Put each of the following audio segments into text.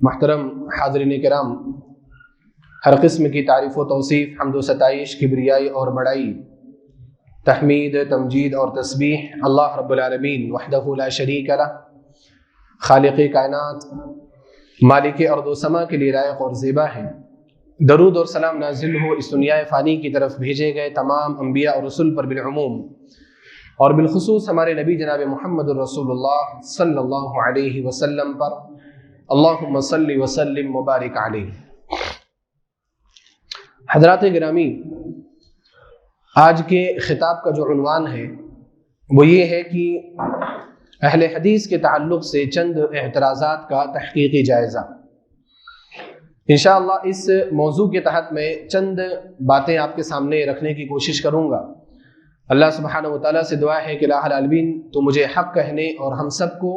محترم حاضرین کرام، ہر قسم کی تعریف و توصیف، حمد و ستائش، کبریائی اور بڑائی، تحمید، تمجید اور تسبیح اللہ رب العالمین وحدہ لا شریک لہ، خالق کائنات، مالک ارض و سما کے لیے لائق اور زیبا ہے۔ درود اور سلام نازل ہو اس دنیا فانی کی طرف بھیجے گئے تمام انبیاء اور رسول پر بالعموم، اور بالخصوص ہمارے نبی جناب محمد الرسول اللہ صلی اللہ علیہ وسلم پر، اللہم صلی وسلم مبارک علیہ۔ حضرات گرامی، آج کے خطاب کا جو عنوان ہے وہ یہ ہے کہ اہل حدیث کے تعلق سے چند اعتراضات کا تحقیقی جائزہ۔ انشاءاللہ اس موضوع کے تحت میں چند باتیں آپ کے سامنے رکھنے کی کوشش کروں گا۔ اللہ سبحانہ وتعالیٰ سے دعا ہے کہ الہ العالمین تو مجھے حق کہنے اور ہم سب کو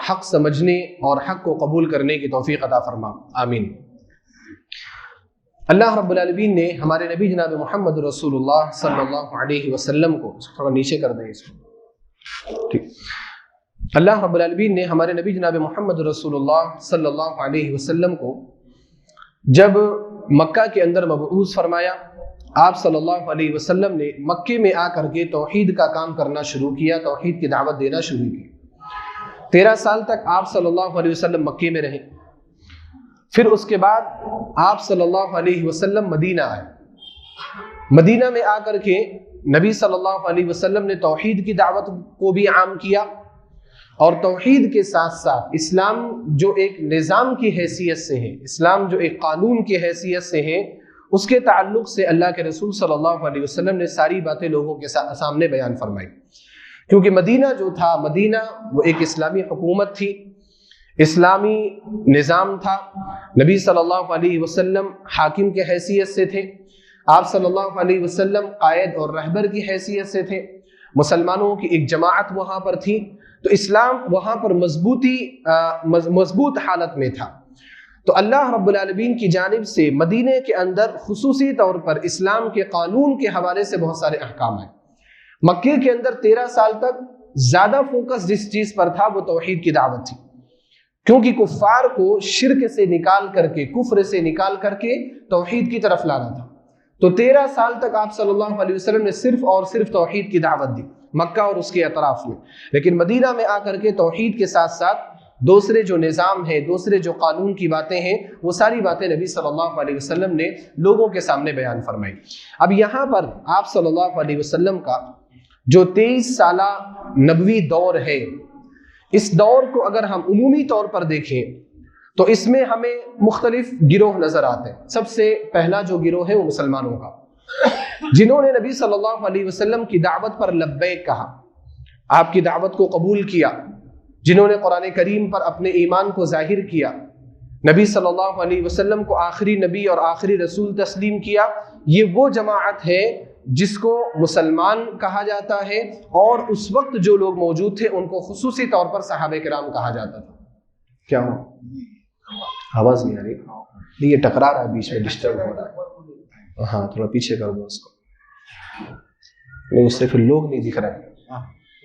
حق سمجھنے اور حق کو قبول کرنے کی توفیق عطا فرما، آمین۔ اللہ رب العالمین نے ہمارے نبی جناب محمد رسول اللہ صلی اللہ علیہ وسلم کو، تھوڑا نیچے کر دیں اس کو، ٹھیک۔ اللہ رب العالمین نے ہمارے نبی جناب محمد رسول اللہ صلی اللہ علیہ وسلم کو جب مکہ کے اندر مبعوث فرمایا، آپ صلی اللہ علیہ وسلم نے مکے میں آ کر کے توحید کا کام کرنا شروع کیا، توحید کی دعوت دینا شروع کی۔ 13 سال تک آپ صلی اللہ علیہ وسلم مکے میں رہے۔ پھر اس کے بعد آپ صلی اللہ علیہ وسلم مدینہ آئے۔ مدینہ میں آ کر کے نبی صلی اللہ علیہ وسلم نے توحید کی دعوت کو بھی عام کیا، اور توحید کے ساتھ ساتھ اسلام جو ایک نظام کی حیثیت سے ہے، اسلام جو ایک قانون کی حیثیت سے ہے، اس کے تعلق سے اللہ کے رسول صلی اللہ علیہ وسلم نے ساری باتیں لوگوں کے سامنے بیان فرمائی۔ کیونکہ مدینہ جو تھا، مدینہ وہ ایک اسلامی حکومت تھی، اسلامی نظام تھا۔ نبی صلی اللہ علیہ وسلم حاکم کی حیثیت سے تھے، آپ صلی اللہ علیہ وسلم قائد اور رہبر کی حیثیت سے تھے، مسلمانوں کی ایک جماعت وہاں پر تھی، تو اسلام وہاں پر مضبوط حالت میں تھا۔ تو اللہ رب العالمین کی جانب سے مدینے کے اندر خصوصی طور پر اسلام کے قانون کے حوالے سے بہت سارے احکام ہیں۔ مکے کے اندر 13 سال تک زیادہ فوکس جس چیز پر تھا وہ توحید کی دعوت تھی، کیونکہ کفار کو شرک سے نکال کر کے، کفر سے نکال کر کے توحید کی طرف لانا تھا۔ تو 13 سال تک آپ صلی اللہ علیہ وسلم نے صرف اور صرف توحید کی دعوت دی مکہ اور اس کے اطراف میں، لیکن مدینہ میں آ کر کے توحید کے ساتھ ساتھ دوسرے جو نظام ہیں، دوسرے جو قانون کی باتیں ہیں، وہ ساری باتیں نبی صلی اللہ علیہ وسلم نے لوگوں کے سامنے بیان فرمائی۔ اب یہاں پر آپ صلی اللہ علیہ وسلم کا جو 23 سالہ نبوی دور ہے، اس دور کو اگر ہم عمومی طور پر دیکھیں تو اس میں ہمیں مختلف گروہ نظر آتے ہیں۔ سب سے پہلا جو گروہ ہے وہ مسلمانوں کا، جنہوں نے نبی صلی اللہ علیہ وسلم کی دعوت پر لبیک کہا، آپ کی دعوت کو قبول کیا، جنہوں نے قرآن کریم پر اپنے ایمان کو ظاہر کیا، نبی صلی اللہ علیہ وسلم کو آخری نبی اور آخری رسول تسلیم کیا۔ یہ وہ جماعت ہے جس کو مسلمان کہا جاتا ہے، اور اس وقت جو لوگ موجود تھے ان کو خصوصی طور پر صحابہ کرام کہا جاتا تھا۔ کیا ہو؟ آواز نہیں آ رہی، یہ ٹکرا رہا ہے، بیچ میں ڈسٹرب ہو رہا ہے۔ ہاں تھوڑا پیچھے کر دو اس کو، نہیں اس سے پھر لوگ نہیں دکھ رہے،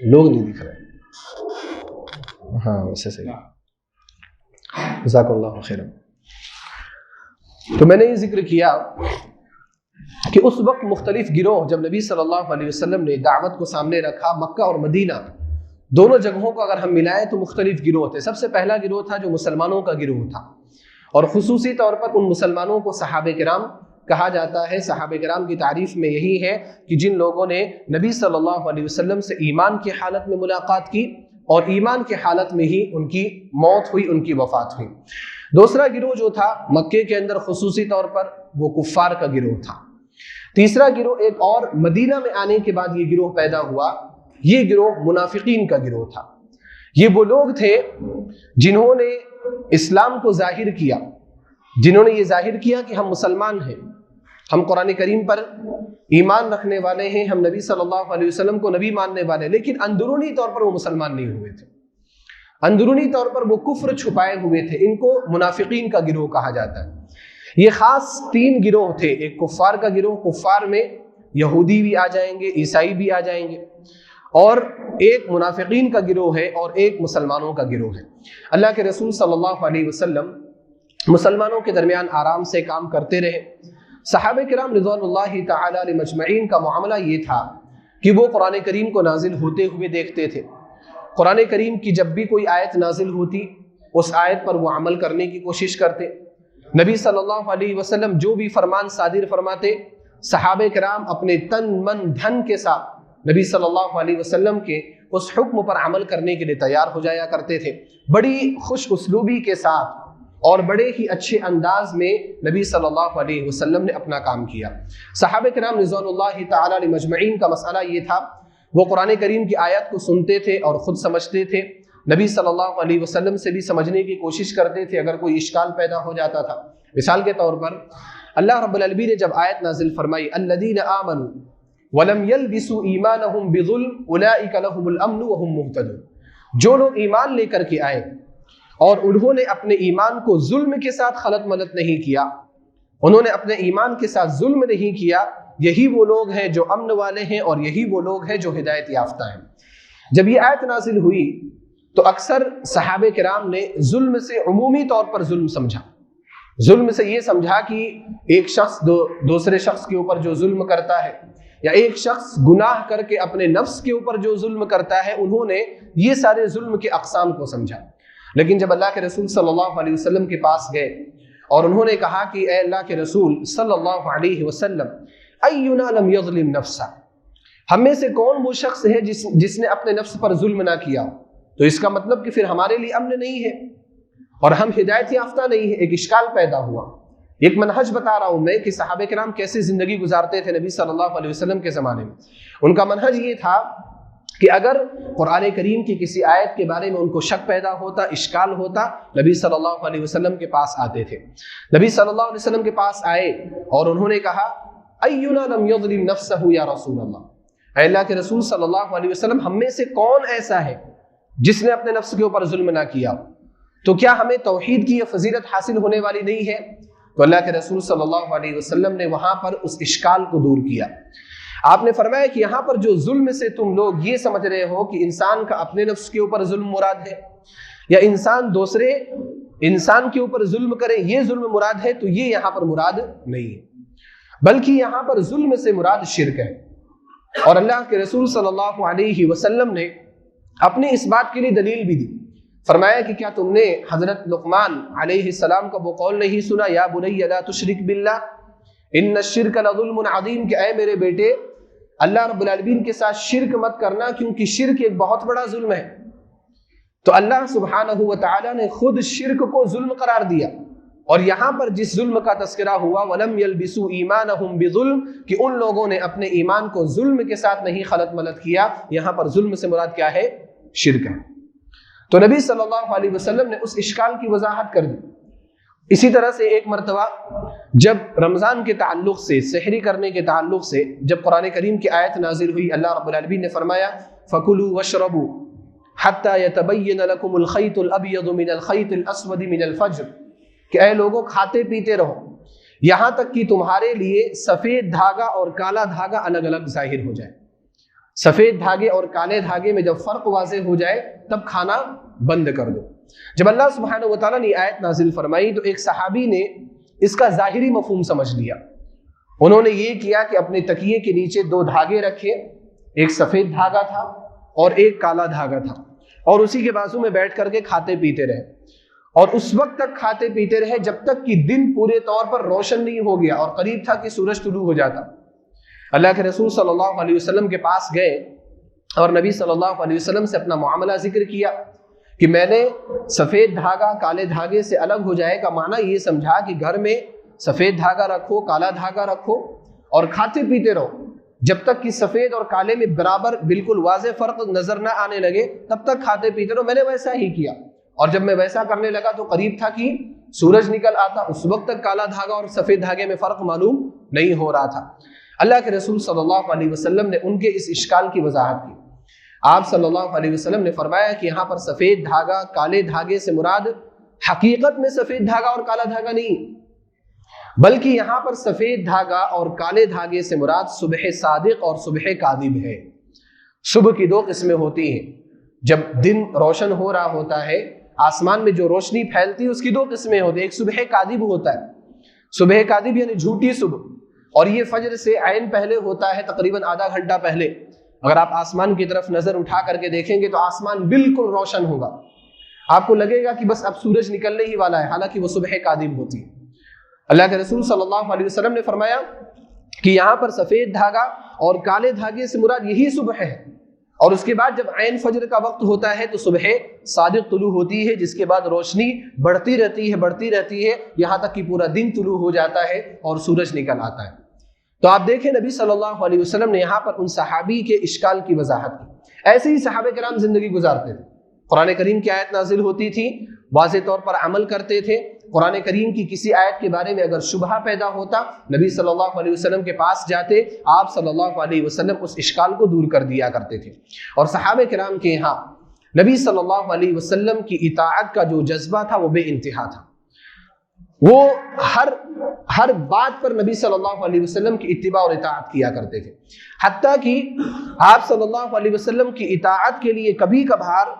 لوگ نہیں دکھ رہے۔ ہاں ویسے صحیح، جزاک اللہ خیر۔ تو میں نے یہ ذکر کیا کہ اس وقت مختلف گروہ، جب نبی صلی اللہ علیہ وسلم نے دعوت کو سامنے رکھا، مکہ اور مدینہ دونوں جگہوں کو اگر ہم ملائیں تو مختلف گروہ تھے۔ سب سے پہلا گروہ تھا جو مسلمانوں کا گروہ تھا، اور خصوصی طور پر ان مسلمانوں کو صحابہ کرام کہا جاتا ہے۔ صحابہ کرام کی تعریف میں یہی ہے کہ جن لوگوں نے نبی صلی اللہ علیہ وسلم سے ایمان کی حالت میں ملاقات کی، اور ایمان کی حالت میں ہی ان کی موت ہوئی، ان کی وفات ہوئی۔ دوسرا گروہ جو تھا مکے کے اندر خصوصی طور پر وہ کفار کا گروہ تھا۔ تیسرا گروہ ایک اور مدینہ میں آنے کے بعد یہ گروہ پیدا ہوا، یہ گروہ منافقین کا گروہ تھا۔ یہ وہ لوگ تھے جنہوں نے اسلام کو ظاہر کیا، جنہوں نے یہ ظاہر کیا کہ ہم مسلمان ہیں، ہم قرآن کریم پر ایمان رکھنے والے ہیں، ہم نبی صلی اللہ علیہ وسلم کو نبی ماننے والے ہیں، لیکن اندرونی طور پر وہ مسلمان نہیں ہوئے تھے، اندرونی طور پر وہ کفر چھپائے ہوئے تھے۔ ان کو منافقین کا گروہ کہا جاتا ہے۔ یہ خاص 3 گروہ تھے، ایک کفار کا گروہ، کفار میں یہودی بھی آ جائیں گے، عیسائی بھی آ جائیں گے، اور ایک منافقین کا گروہ ہے، اور ایک مسلمانوں کا گروہ ہے۔ اللہ کے رسول صلی اللہ علیہ وسلم مسلمانوں کے درمیان آرام سے کام کرتے رہے۔ صحابہ کرام رضوان اللہ تعالی علیہ مجمعین کا معاملہ یہ تھا کہ وہ قرآن کریم کو نازل ہوتے ہوئے دیکھتے تھے۔ قرآن کریم کی جب بھی کوئی آیت نازل ہوتی اس آیت پر وہ عمل کرنے کی کوشش کرتے۔ نبی صلی اللہ علیہ وسلم جو بھی فرمان صادر فرماتے، صحابہ کرام اپنے تن من دھن کے ساتھ نبی صلی اللہ علیہ وسلم کے اس حکم پر عمل کرنے کے لیے تیار ہو جایا کرتے تھے۔ بڑی خوش اسلوبی کے ساتھ اور بڑے ہی اچھے انداز میں نبی صلی اللہ علیہ وسلم نے اپنا کام کیا۔ صحابہ کرام رضوان اللہ تعالی علیہ مجمعین کا مسئلہ یہ تھا، وہ قرآن کریم کی آیت کو سنتے تھے اور خود سمجھتے تھے، نبی صلی اللہ علیہ وسلم سے بھی سمجھنے کی کوشش کرتے تھے اگر کوئی اشکال پیدا ہو جاتا تھا۔ مثال کے طور پر اللہ رب العالمین نے جب آیت نازل فرمائی الذین آمنوا ولم يلبسوا ایمانہم بظلم اولئک لہم الامن وہم مہتدون، جو لوگ ایمان لے کر کے آئے اور انہوں نے اپنے ایمان کو ظلم کے ساتھ خلط ملط نہیں کیا، انہوں نے اپنے ایمان کے ساتھ ظلم نہیں کیا، یہی وہ لوگ ہیں جو امن والے ہیں اور یہی وہ لوگ ہیں جو ہدایت یافتہ ہیں۔ جب یہ آیت نازل ہوئی تو اکثر صحابہ کرام نے ظلم سے عمومی طور پر ظلم سمجھا۔ ظلم سے یہ سمجھا کہ ایک شخص دوسرے شخص کے اوپر جو ظلم کرتا ہے، یا ایک شخص گناہ کر کے اپنے نفس کے اوپر جو ظلم کرتا ہے، انہوں نے یہ سارے ظلم کے اقسام کو سمجھا۔ لیکن جب اللہ کے رسول صلی اللہ علیہ وسلم کے پاس گئے اور انہوں نے کہا کہ اے اللہ کے رسول صلی اللہ علیہ وسلم اینا لم یظلم نفسا، ہم میں سے کون وہ شخص ہے جس نے اپنے نفس پر ظلم نہ کیا، تو اس کا مطلب کہ پھر ہمارے لیے امن نہیں ہے اور ہم ہدایت یافتہ نہیں ہے۔ ایک اشکال پیدا ہوا۔ ایک منہج بتا رہا ہوں میں کہ صحابہ کرام کیسے زندگی گزارتے تھے نبی صلی اللہ علیہ وسلم کے زمانے میں۔ ان کا منہج یہ تھا کہ اگر قرآن کریم کی کسی آیت کے بارے میں ان کو شک پیدا ہوتا، اشکال ہوتا، نبی صلی اللہ علیہ وسلم کے پاس آتے تھے۔ نبی صلی اللہ علیہ وسلم کے پاس آئے اور انہوں نے کہا اینا لم یظلم نفسہ یا رسول اللہ، اے اللہ کے رسول صلی اللہ علیہ وسلم ہم میں سے کون ایسا ہے جس نے اپنے نفس کے اوپر ظلم نہ کیا، تو کیا ہمیں توحید کی یہ فضیلت حاصل ہونے والی نہیں ہے؟ تو اللہ کے رسول صلی اللہ علیہ وسلم نے وہاں پر اس اشکال کو دور کیا۔ آپ نے فرمایا کہ یہاں پر جو ظلم سے تم لوگ یہ سمجھ رہے ہو کہ انسان کا اپنے نفس کے اوپر ظلم مراد ہے یا انسان دوسرے انسان کے اوپر ظلم کرے یہ ظلم مراد ہے، تو یہ یہاں پر مراد نہیں ہے، بلکہ یہاں پر ظلم سے مراد شرک ہے۔ اور اللہ کے رسول صلی اللہ علیہ وسلم نے اپنی اس بات کے لیے دلیل بھی دی۔ فرمایا کہ کیا تم نے حضرت لقمان علیہ السلام کا وہ قول نہیں سنا یا بنی لا تشرک باللہ ان الشرک لظلم عظیم، کہ اے میرے بیٹے اللہ رب العالمین کے ساتھ شرک مت کرنا کیونکہ شرک ایک بہت بڑا ظلم ہے۔ تو اللہ سبحانہ و تعالی نے خود شرک کو ظلم قرار دیا، اور یہاں پر جس ظلم کا تذکرہ ہوا وَلَمْ يَلْبِسُوا إِيمَانَهُمْ بِظُلْمٍ، کہ ان لوگوں نے اپنے ایمان کو ظلم کے ساتھ نہیں خلط ملط کیا، یہاں پر ظلم سے مراد کیا ہے؟ شرک ہے۔ تو نبی صلی اللہ علیہ وسلم نے اس اشکال کی وضاحت کر دی۔ اسی طرح سے ایک مرتبہ جب رمضان کے تعلق سے، سحری کرنے کے تعلق سے جب قرآن کریم کی آیت نازل ہوئی، اللہ رب العالمین نے فرمایا فَكُلُوا وَاشْرَبُوا حَتَّى يَتَبَيَّنَ لَكُمُ الْخَيْطُ الْأَبْيَضُ مِنَ الْخَيْطِ الْأَسْوَدِ مِنَ الْفَجْرِ، کہ اے لوگوں کھاتے پیتے رہو یہاں تک کہ تمہارے لیے سفید دھاگا اور کالا دھاگا الگ الگ ظاہر ہو جائے۔ سفید دھاگے اور کالے دھاگے میں جب فرق واضح ہو جائے تب کھانا بند کر دو۔ جب اللہ سبحانہ و تعالیٰ نے آیت نازل فرمائی تو ایک صحابی نے اس کا ظاہری مفہوم سمجھ لیا۔ انہوں نے یہ کیا کہ اپنے تکیے کے نیچے دو دھاگے رکھے، ایک سفید دھاگا تھا اور ایک کالا دھاگا تھا، اور اسی کے بازو میں بیٹھ کر کے کھاتے پیتے رہے، اور اس وقت تک کھاتے پیتے رہے جب تک کہ دن پورے طور پر روشن نہیں ہو گیا اور قریب تھا کہ سورج طلوع ہو جاتا۔ اللہ کے رسول صلی اللہ علیہ وسلم کے پاس گئے اور نبی صلی اللہ علیہ وسلم سے اپنا معاملہ ذکر کیا کہ میں نے سفید دھاگا کالے دھاگے سے الگ ہو جائے کا معنی یہ سمجھا کہ گھر میں سفید دھاگا رکھو، کالا دھاگا رکھو اور کھاتے پیتے رہو جب تک کہ سفید اور کالے میں برابر بالکل واضح فرق نظر نہ آنے لگے تب تک کھاتے پیتے رہو۔ میں نے ویسا ہی کیا، اور جب میں ویسا کرنے لگا تو قریب تھا کہ سورج نکل آتا، اس وقت تک کالا دھاگا اور سفید دھاگے میں فرق معلوم نہیں ہو رہا تھا۔ اللہ کے رسول صلی اللہ علیہ وسلم نے ان کے اس اشکال کی وضاحت کی۔ آپ صلی اللہ علیہ وسلم نے فرمایا کہ یہاں پر سفید دھاگا کالے دھاگے سے مراد حقیقت میں سفید دھاگا اور کالا دھاگا نہیں، بلکہ یہاں پر سفید دھاگا اور کالے دھاگے سے مراد صبح صادق اور صبح کاذب ہے۔ صبح کی دو قسمیں ہوتی ہیں، جب دن روشن ہو رہا ہوتا ہے آسمان میں جو روشنی پھیلتی ہے اس کی دو قسمیں ہوتی ہیں، ایک صبح کاذب ہوتا ہے، صبح کاذب یعنی جھوٹی صبح، اور یہ فجر سے عین پہلے ہوتا ہے تقریباً آدھا گھنٹہ پہلے۔ اگر آپ آسمان کی طرف نظر اٹھا کر کے دیکھیں گے تو آسمان بالکل روشن ہوگا، آپ کو لگے گا کہ بس اب سورج نکلنے ہی والا ہے، حالانکہ وہ صبح کاذب ہوتی ہے۔ اللہ کے رسول صلی اللہ علیہ وسلم نے فرمایا کہ یہاں پر سفید دھاگا اور کالے دھاگے سے مراد یہی صبح ہے، اور اس کے بعد جب عین فجر کا وقت ہوتا ہے تو صبح صادق طلوع ہوتی ہے، جس کے بعد روشنی بڑھتی رہتی ہے یہاں تک کہ پورا دن طلوع ہو جاتا ہے اور سورج نکل آتا ہے۔ تو آپ دیکھیں نبی صلی اللہ علیہ وسلم نے یہاں پر ان صحابی کے اشکال کی وضاحت کی۔ ایسے ہی صحابہ کرام زندگی گزارتے تھے، قرآن کریم کی آیت نازل ہوتی تھی، واضح طور پر عمل کرتے تھے، قرآن کریم کی کسی آیت کے بارے میں اگر شبہہ پیدا ہوتا نبی صلی اللہ علیہ وسلم کے پاس جاتے، آپ صلی اللہ علیہ وسلم اس اشکال کو دور کر دیا کرتے تھے۔ اور صحابہ کرام کے یہاں نبی صلی اللہ علیہ وسلم کی اطاعت کا جو جذبہ تھا وہ بے انتہا تھا، وہ ہر بات پر نبی صلی اللہ علیہ وسلم کی اتباع اور اطاعت کیا کرتے تھے، حتیٰ کہ آپ صلی اللہ علیہ وسلم کی اطاعت کے لیے کبھی کبھار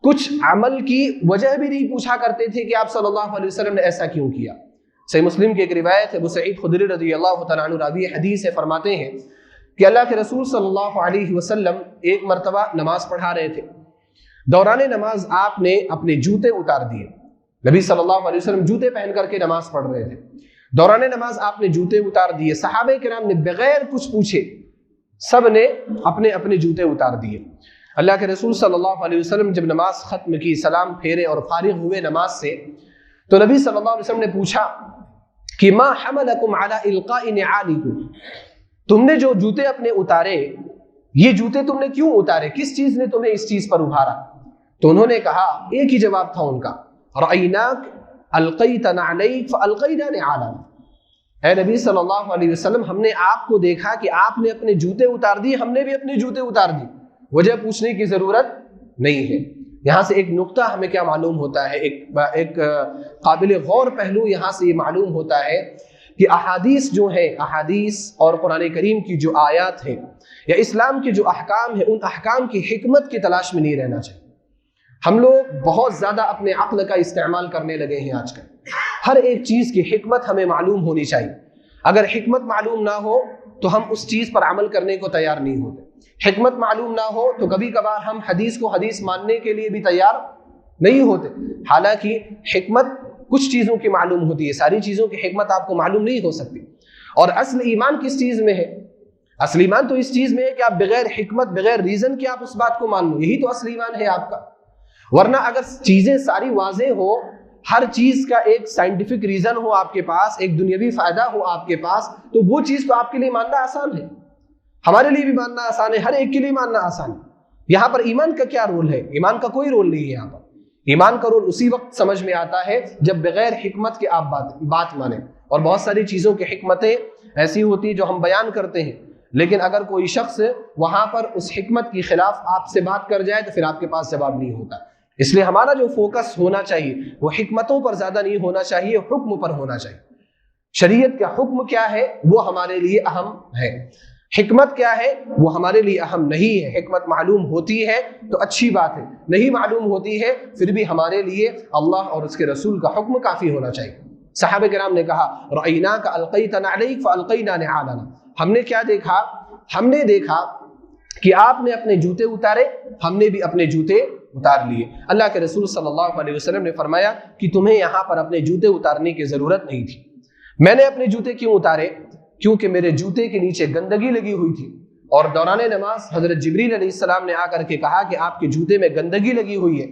کچھ عمل کی وجہ بھی نہیں پوچھا کرتے تھے کہ آپ صلی اللہ علیہ وسلم نے ایسا کیوں کیا۔ صحیح مسلم کی ایک روایت ہے، ابو سعید خدری رضی اللہ تعالیٰ عنہ راوی حدیث ہے، فرماتے ہیں کہ اللہ کے رسول صلی اللہ علیہ وسلم ایک مرتبہ نماز پڑھا رہے تھے، دوران نماز آپ نے اپنے جوتے اتار دیے، نبی صلی اللہ علیہ وسلم جوتے پہن کر کے نماز پڑھ رہے تھے، دوران نماز آپ نے جوتے اتار دیے، صحابہ کرام نے بغیر کچھ پوچھے سب نے اپنے اپنے جوتے اتار دیے۔ اللہ کے رسول صلی اللہ علیہ وسلم جب نماز ختم کی، سلام پھیرے اور فارغ ہوئے نماز سے، تو نبی صلی اللہ علیہ وسلم نے پوچھا کہ ما حملکم علی القاء نعالکم، تم نے جو جوتے اپنے اتارے، یہ جوتے تم نے کیوں اتارے، کس چیز نے تمہیں اس چیز پر ابھارا؟ تو انہوں نے کہا، ایک ہی جواب تھا ان کا، رأیناک القیت نعلیک فالقینا نعالنا، اے نبی صلی اللہ علیہ وسلم ہم نے آپ کو دیکھا کہ آپ نے اپنے جوتے اتار دیے، ہم نے بھی اپنے جوتے اتار دیے، وجہ پوچھنے کی ضرورت نہیں ہے۔ یہاں سے ایک نقطہ ہمیں کیا معلوم ہوتا ہے، ایک قابل غور پہلو یہاں سے یہ معلوم ہوتا ہے کہ احادیث جو ہیں، احادیث اور قرآن کریم کی جو آیات ہیں یا اسلام کے جو احکام ہیں، ان احکام کی حکمت کی تلاش میں نہیں رہنا چاہیے۔ ہم لوگ بہت زیادہ اپنے عقل کا استعمال کرنے لگے ہیں آج کل، ہر ایک چیز کی حکمت ہمیں معلوم ہونی چاہیے، اگر حکمت معلوم نہ ہو تو ہم اس چیز پر عمل کرنے کو تیار نہیں ہوتے، حکمت معلوم نہ ہو تو کبھی کبھار ہم حدیث کو حدیث ماننے کے لیے بھی تیار نہیں ہوتے، حالانکہ حکمت کچھ چیزوں کی معلوم ہوتی ہے، ساری چیزوں کی حکمت آپ کو معلوم نہیں ہو سکتی۔ اور اصل ایمان کس چیز میں ہے؟ اصل ایمان تو اس چیز میں ہے کہ آپ بغیر حکمت، بغیر ریزن کے آپ اس بات کو مان لو، یہی تو اصل ایمان ہے آپ کا۔ ورنہ اگر چیزیں ساری واضح ہو، ہر چیز کا ایک سائنٹیفک ریزن ہو آپ کے پاس، ایک دنیاوی فائدہ ہو آپ کے پاس، تو وہ چیز تو آپ کے لیے ماننا آسان ہے، ہمارے لیے بھی ماننا آسان ہے، ہر ایک کے لیے ماننا آسان ہے۔ یہاں پر ایمان کا کیا رول ہے؟ ایمان کا کوئی رول نہیں ہے یہاں پر۔ ایمان کا رول اسی وقت سمجھ میں آتا ہے جب بغیر حکمت کے آپ بات مانیں، اور بہت ساری چیزوں کی حکمتیں ایسی ہوتی ہیں جو ہم بیان کرتے ہیں، لیکن اگر کوئی شخص وہاں پر اس حکمت کے خلاف آپ سے بات کر جائے تو پھر آپ کے پاس جواب نہیں ہوتا۔ اس لیے ہمارا جو فوکس ہونا چاہیے وہ حکمتوں پر زیادہ نہیں ہونا چاہیے، حکم پر ہونا چاہیے۔ شریعت کا حکم کیا ہے وہ ہمارے لیے اہم ہے، حکمت کیا ہے وہ ہمارے لیے اہم نہیں ہے۔ حکمت معلوم ہوتی ہے تو اچھی بات ہے، نہیں معلوم ہوتی ہے پھر بھی ہمارے لیے اللہ اور اس کے رسول کا حکم کافی ہونا چاہیے۔ صحابہ کرام نے کہا، رأیناک القیت نعلیک فالقینا نعالنا، ہم نے کیا دیکھا؟ ہم نے دیکھا کہ آپ نے اپنے جوتے اتارے، ہم نے بھی اپنے جوتے اتار لیے۔ اللہ کے رسول صلی اللہ علیہ وسلم نے فرمایا کہ تمہیں یہاں پر اپنے جوتے اتارنے کی ضرورت نہیں تھی۔ میں نے اپنے جوتے کیوں اتارے؟ کیونکہ میرے جوتے کے نیچے گندگی لگی ہوئی تھی، اور دوران نماز حضرت جبریل علیہ السلام نے آ کر کے کہا کہ آپ کے جوتے میں گندگی لگی ہوئی ہے،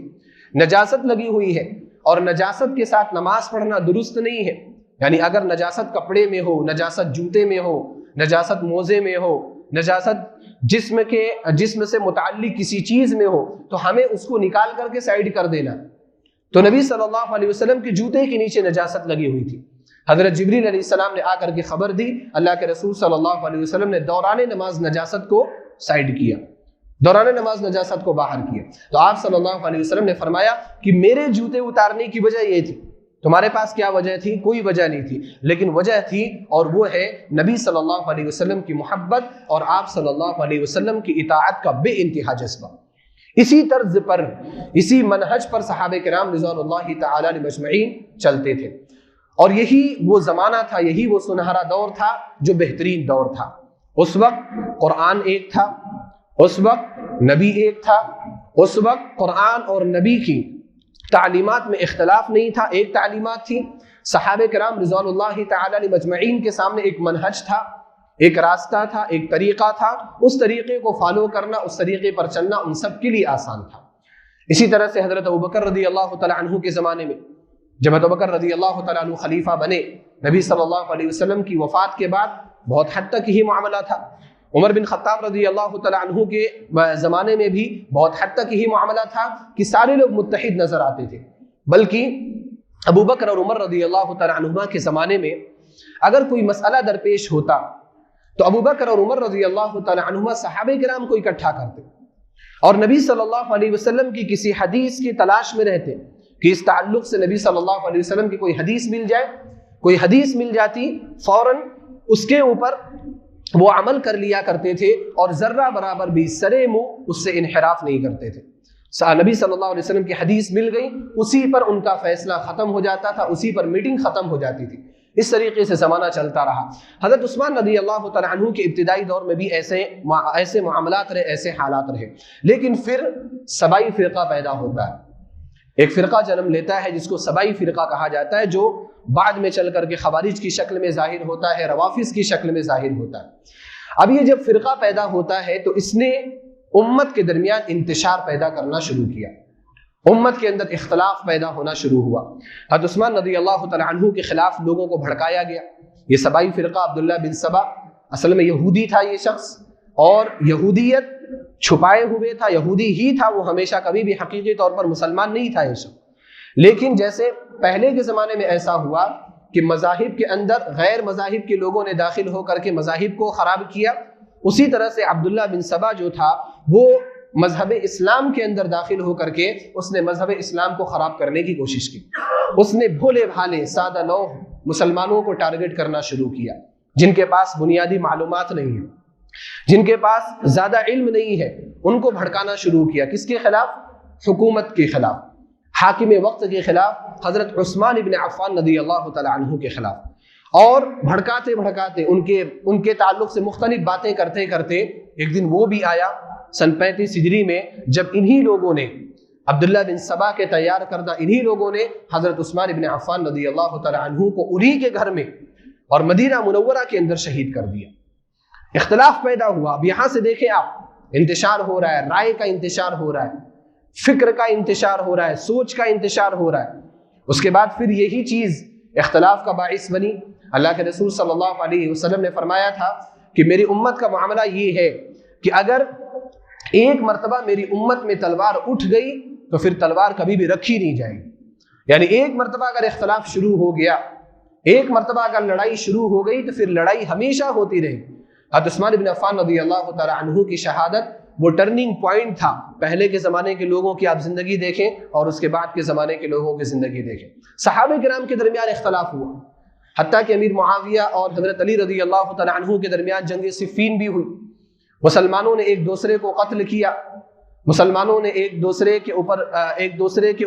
نجاست لگی ہوئی ہے، اور نجاست کے ساتھ نماز پڑھنا درست نہیں ہے۔ یعنی اگر نجاست کپڑے میں ہو، نجاست جوتے میں ہو، نجاست موزے میں ہو، نجاست جسم سے متعلق کسی چیز میں ہو تو ہمیں اس کو نکال کر کے سائڈ کر دینا۔ تو نبی صلی اللہ علیہ وسلم کے جوتے کے نیچے نجاست لگی ہوئی تھی، حضرت جبریل علیہ السلام نے آ کر کے خبر دی، اللہ کے رسول صلی اللہ علیہ وسلم نے دوران نماز نجاست کو سائڈ کیا، دوران نماز نجاست کو باہر کیا۔ تو آپ صلی اللہ علیہ وسلم نے فرمایا کہ میرے جوتے اتارنے کی وجہ یہ تھی، تمہارے پاس کیا وجہ تھی؟ کوئی وجہ نہیں تھی، لیکن وجہ تھی، اور وہ ہے نبی صلی اللہ علیہ وسلم کی محبت اور آپ صلی اللہ علیہ وسلم کی اطاعت کا بے انتہا جذبہ۔ اسی طرز پر، اسی منہج پر صحابہ کرام رضوان اللہ تعالی علیہم اجمعین چلتے تھے، اور یہی وہ زمانہ تھا، یہی وہ سنہرا دور تھا جو بہترین دور تھا۔ اس وقت قرآن ایک تھا، اس وقت نبی ایک تھا، اس وقت قرآن اور نبی کی تعلیمات میں اختلاف نہیں تھا، ایک تعلیمات تھی۔ صحابہ کرام رضوان اللہ تعالی علیہم اجمعین کے سامنے ایک منہج تھا، ایک راستہ تھا، ایک طریقہ تھا، اس طریقے کو فالو کرنا، اس طریقے پر چلنا ان سب کے لیے آسان تھا۔ اسی طرح سے حضرت ابوبکر رضی اللہ تعالی عنہ کے زمانے میں جب ابوبکر رضی اللہ تعالی عنہ خلیفہ بنے، نبی صلی اللہ علیہ وسلم کی وفات کے بعد بہت حد تک یہی معاملہ تھا۔ عمر بن خطاب رضی اللہ تعالی عنہ کے زمانے میں بھی بہت حد تک یہی معاملہ تھا کہ سارے لوگ متحد نظر آتے تھے، بلکہ ابوبکر اور عمر رضی اللہ تعالی عنہما کے زمانے میں اگر کوئی مسئلہ درپیش ہوتا تو ابوبکر اور عمر رضی اللہ تعالی عنہما صحابہ کرام کو اکٹھا کرتے اور نبی صلی اللہ علیہ وسلم کی کسی حدیث کی تلاش میں رہتے کہ اس تعلق سے نبی صلی اللہ علیہ وسلم کی کوئی حدیث مل جائے، کوئی حدیث مل جاتی فوراً اس کے اوپر وہ عمل کر لیا کرتے تھے اور ذرہ برابر بھی سرے منہ اس سے انحراف نہیں کرتے تھے۔ نبی صلی اللہ علیہ وسلم کی حدیث مل گئی، اسی پر ان کا فیصلہ ختم ہو جاتا تھا، اسی پر میٹنگ ختم ہو جاتی تھی۔ اس طریقے سے زمانہ چلتا رہا۔ حضرت عثمان رضی اللہ تعالیٰ عنہ کے ابتدائی دور میں بھی ایسے معاملات رہے، ایسے حالات رہے، لیکن پھر سبائی فرقہ پیدا ہوتا ہے، ایک فرقہ جنم لیتا ہے جس کو سبائی فرقہ کہا جاتا ہے، جو بعد میں چل کر کے خوارج کی شکل میں ظاہر ہوتا ہے، روافض کی شکل میں ظاہر ہوتا ہے۔ اب یہ جب فرقہ پیدا ہوتا ہے تو اس نے امت کے درمیان انتشار پیدا کرنا شروع کیا، امت کے اندر اختلاف پیدا ہونا شروع ہوا۔ حضرت عثمان رضی اللہ تعالیٰ عنہ کے خلاف لوگوں کو بھڑکایا گیا۔ یہ سبائی فرقہ عبداللہ بن سبا اصل میں یہودی تھا یہ شخص، اور یہودیت چھپائے ہوئے تھا، یہودی ہی تھا وہ، ہمیشہ کبھی بھی حقیقی طور پر مسلمان نہیں تھا یہ شخص۔ لیکن جیسے پہلے کے زمانے میں ایسا ہوا کہ مذاہب کے اندر غیر مذاہب کے لوگوں نے داخل ہو کر کے مذاہب کو خراب کیا، اسی طرح سے عبداللہ بن سبا جو تھا وہ مذہب اسلام کے اندر داخل ہو کر کے اس نے مذہب اسلام کو خراب کرنے کی کوشش کی۔ اس نے بھولے بھالے سادہ لوح مسلمانوں کو ٹارگٹ کرنا شروع کیا، جن کے پاس بنیادی معلومات نہیں ہیں، جن کے پاس زیادہ علم نہیں ہے، ان کو بھڑکانا شروع کیا۔ کس کے خلاف؟ حکومت کے خلاف، حاکم وقت کے خلاف، حضرت عثمان ابن عفان رضی اللہ تعالی عنہ کے خلاف، اور بھڑکاتے بھڑکاتے ان کے تعلق سے مختلف باتیں کرتے کرتے ایک دن وہ بھی آیا سن 35 ہجری میں، جب انہی لوگوں نے عبداللہ بن سبا کے تیار کردہ انہی لوگوں نے حضرت عثمان ابن عفان رضی اللہ تعالی عنہ کو انہی کے گھر میں اور مدینہ منورہ کے اندر شہید کر دیا۔ اختلاف پیدا ہوا۔ اب یہاں سے دیکھیں آپ، انتشار ہو رہا ہے، رائے کا انتشار ہو رہا ہے، فکر کا انتشار ہو رہا ہے، سوچ کا انتشار ہو رہا ہے۔ اس کے بعد پھر یہی چیز اختلاف کا باعث بنی۔ اللہ کے رسول صلی اللہ علیہ وسلم نے فرمایا تھا کہ میری امت کا معاملہ یہ ہے کہ اگر ایک مرتبہ میری امت میں تلوار اٹھ گئی تو پھر تلوار کبھی بھی رکھی نہیں جائے گی۔ یعنی ایک مرتبہ اگر اختلاف شروع ہو گیا، ایک مرتبہ اگر لڑائی شروع ہو گئی تو پھر لڑائی ہمیشہ ہوتی رہے۔ حضرت عثمان بن عفان رضی اللہ تعالی عنہ کی شہادت وہ ٹرننگ پوائنٹ تھا۔ پہلے کے زمانے کے لوگوں کی آپ زندگی دیکھیں اور اس کے بعد کے زمانے کے لوگوں کی زندگی دیکھیں۔ صحابہ کرام کے درمیان اختلاف ہوا، حتیٰ کہ امیر معاویہ اور حضرت علی رضی اللہ تعالی عنہ کے درمیان جنگ صفین بھی ہوئی۔ مسلمانوں نے ایک دوسرے کو قتل کیا، مسلمانوں نے ایک دوسرے کے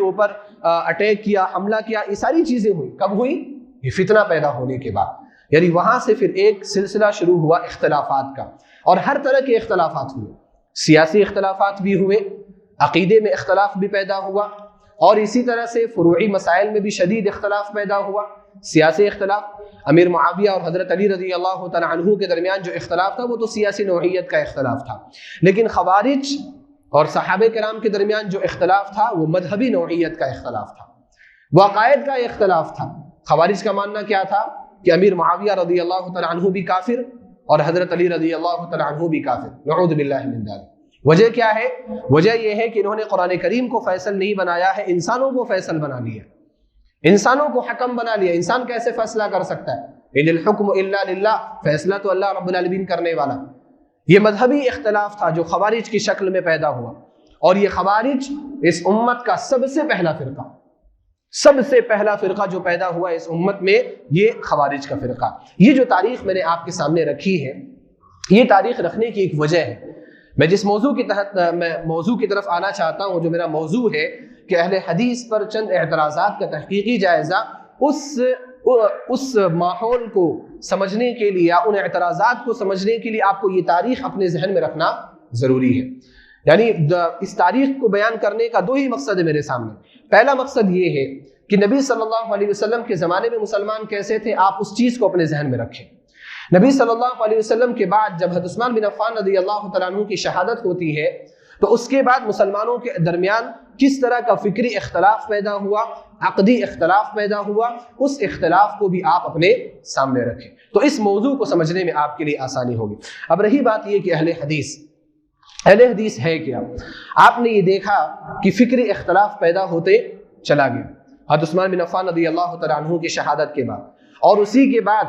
اوپر اٹیک کیا، حملہ کیا۔ یہ ساری چیزیں ہوئی کب ہوئی؟ یہ فتنہ پیدا ہونے کے بعد۔ یعنی وہاں سے پھر ایک سلسلہ شروع ہوا اختلافات کا، اور ہر طرح کے اختلافات ہوئے، سیاسی اختلافات بھی ہوئے، عقیدے میں اختلاف بھی پیدا ہوا، اور اسی طرح سے فروعی مسائل میں بھی شدید اختلاف پیدا ہوا، سیاسی اختلاف۔ امیر معاویہ اور حضرت علی رضی اللہ تعالی عنہ کے درمیان جو اختلاف تھا وہ تو سیاسی نوعیت کا اختلاف تھا، لیکن خوارج اور صحابہ کرام کے درمیان جو اختلاف تھا وہ مذہبی نوعیت کا اختلاف تھا، وہ عقائد کا اختلاف تھا۔ خوارج کا ماننا کیا تھا کہ امیر معاویہ رضی اللہ تعالی عنہ بھی کافر اور حضرت علی رضی اللہ تعالی عنہ بھی کافر، نعوذ باللہ من ذلک۔ وجہ کیا ہے؟ وجہ یہ ہے کہ انہوں نے قرآن کریم کو فیصل نہیں بنایا ہے، انسانوں کو فیصل بنا لیا، انسانوں کو حکم بنا لیا۔ انسان کیسے فیصلہ کر سکتا ہے؟ ان الحکم الا للہ، فیصلہ تو اللہ رب العالمین کرنے والا۔ یہ مذہبی اختلاف تھا جو خوارج کی شکل میں پیدا ہوا، اور یہ خوارج اس امت کا سب سے پہلا فرقہ جو پیدا ہوا اس امت میں، یہ خوارج کا فرقہ۔ یہ جو تاریخ میں نے آپ کے سامنے رکھی ہے، یہ تاریخ رکھنے کی ایک وجہ ہے، میں جس موضوع کے تحت میں موضوع کی طرف آنا چاہتا ہوں، جو میرا موضوع ہے کہ اہل حدیث پر چند اعتراضات کا تحقیقی جائزہ، اس ماحول کو سمجھنے کے لیے یا ان اعتراضات کو سمجھنے کے لیے آپ کو یہ تاریخ اپنے ذہن میں رکھنا ضروری ہے۔ یعنی اس تاریخ کو بیان کرنے کا دو ہی مقصد ہے میرے سامنے۔ پہلا مقصد یہ ہے کہ نبی صلی اللہ علیہ وسلم کے زمانے میں مسلمان کیسے تھے، آپ اس چیز کو اپنے ذہن میں رکھیں۔ نبی صلی اللہ علیہ وسلم کے بعد جب حضرت عثمان بن عفان رضی اللہ تعالیٰ عنہ کی شہادت ہوتی ہے تو اس کے بعد مسلمانوں کے درمیان کس طرح کا فکری اختلاف پیدا ہوا، عقدی اختلاف پیدا ہوا، اس اختلاف کو بھی آپ اپنے سامنے رکھیں تو اس موضوع کو سمجھنے میں آپ کے لیے آسانی ہوگی۔ اب رہی بات یہ کہ اہل حدیث ہے کیا، آپ نے یہ دیکھا کہ فکری اختلاف پیدا ہوتے چلا گیا حضرت عثمان بن عفان رضی اللہ تعالیٰ عنہ کی شہادت کے بعد، اور اسی کے بعد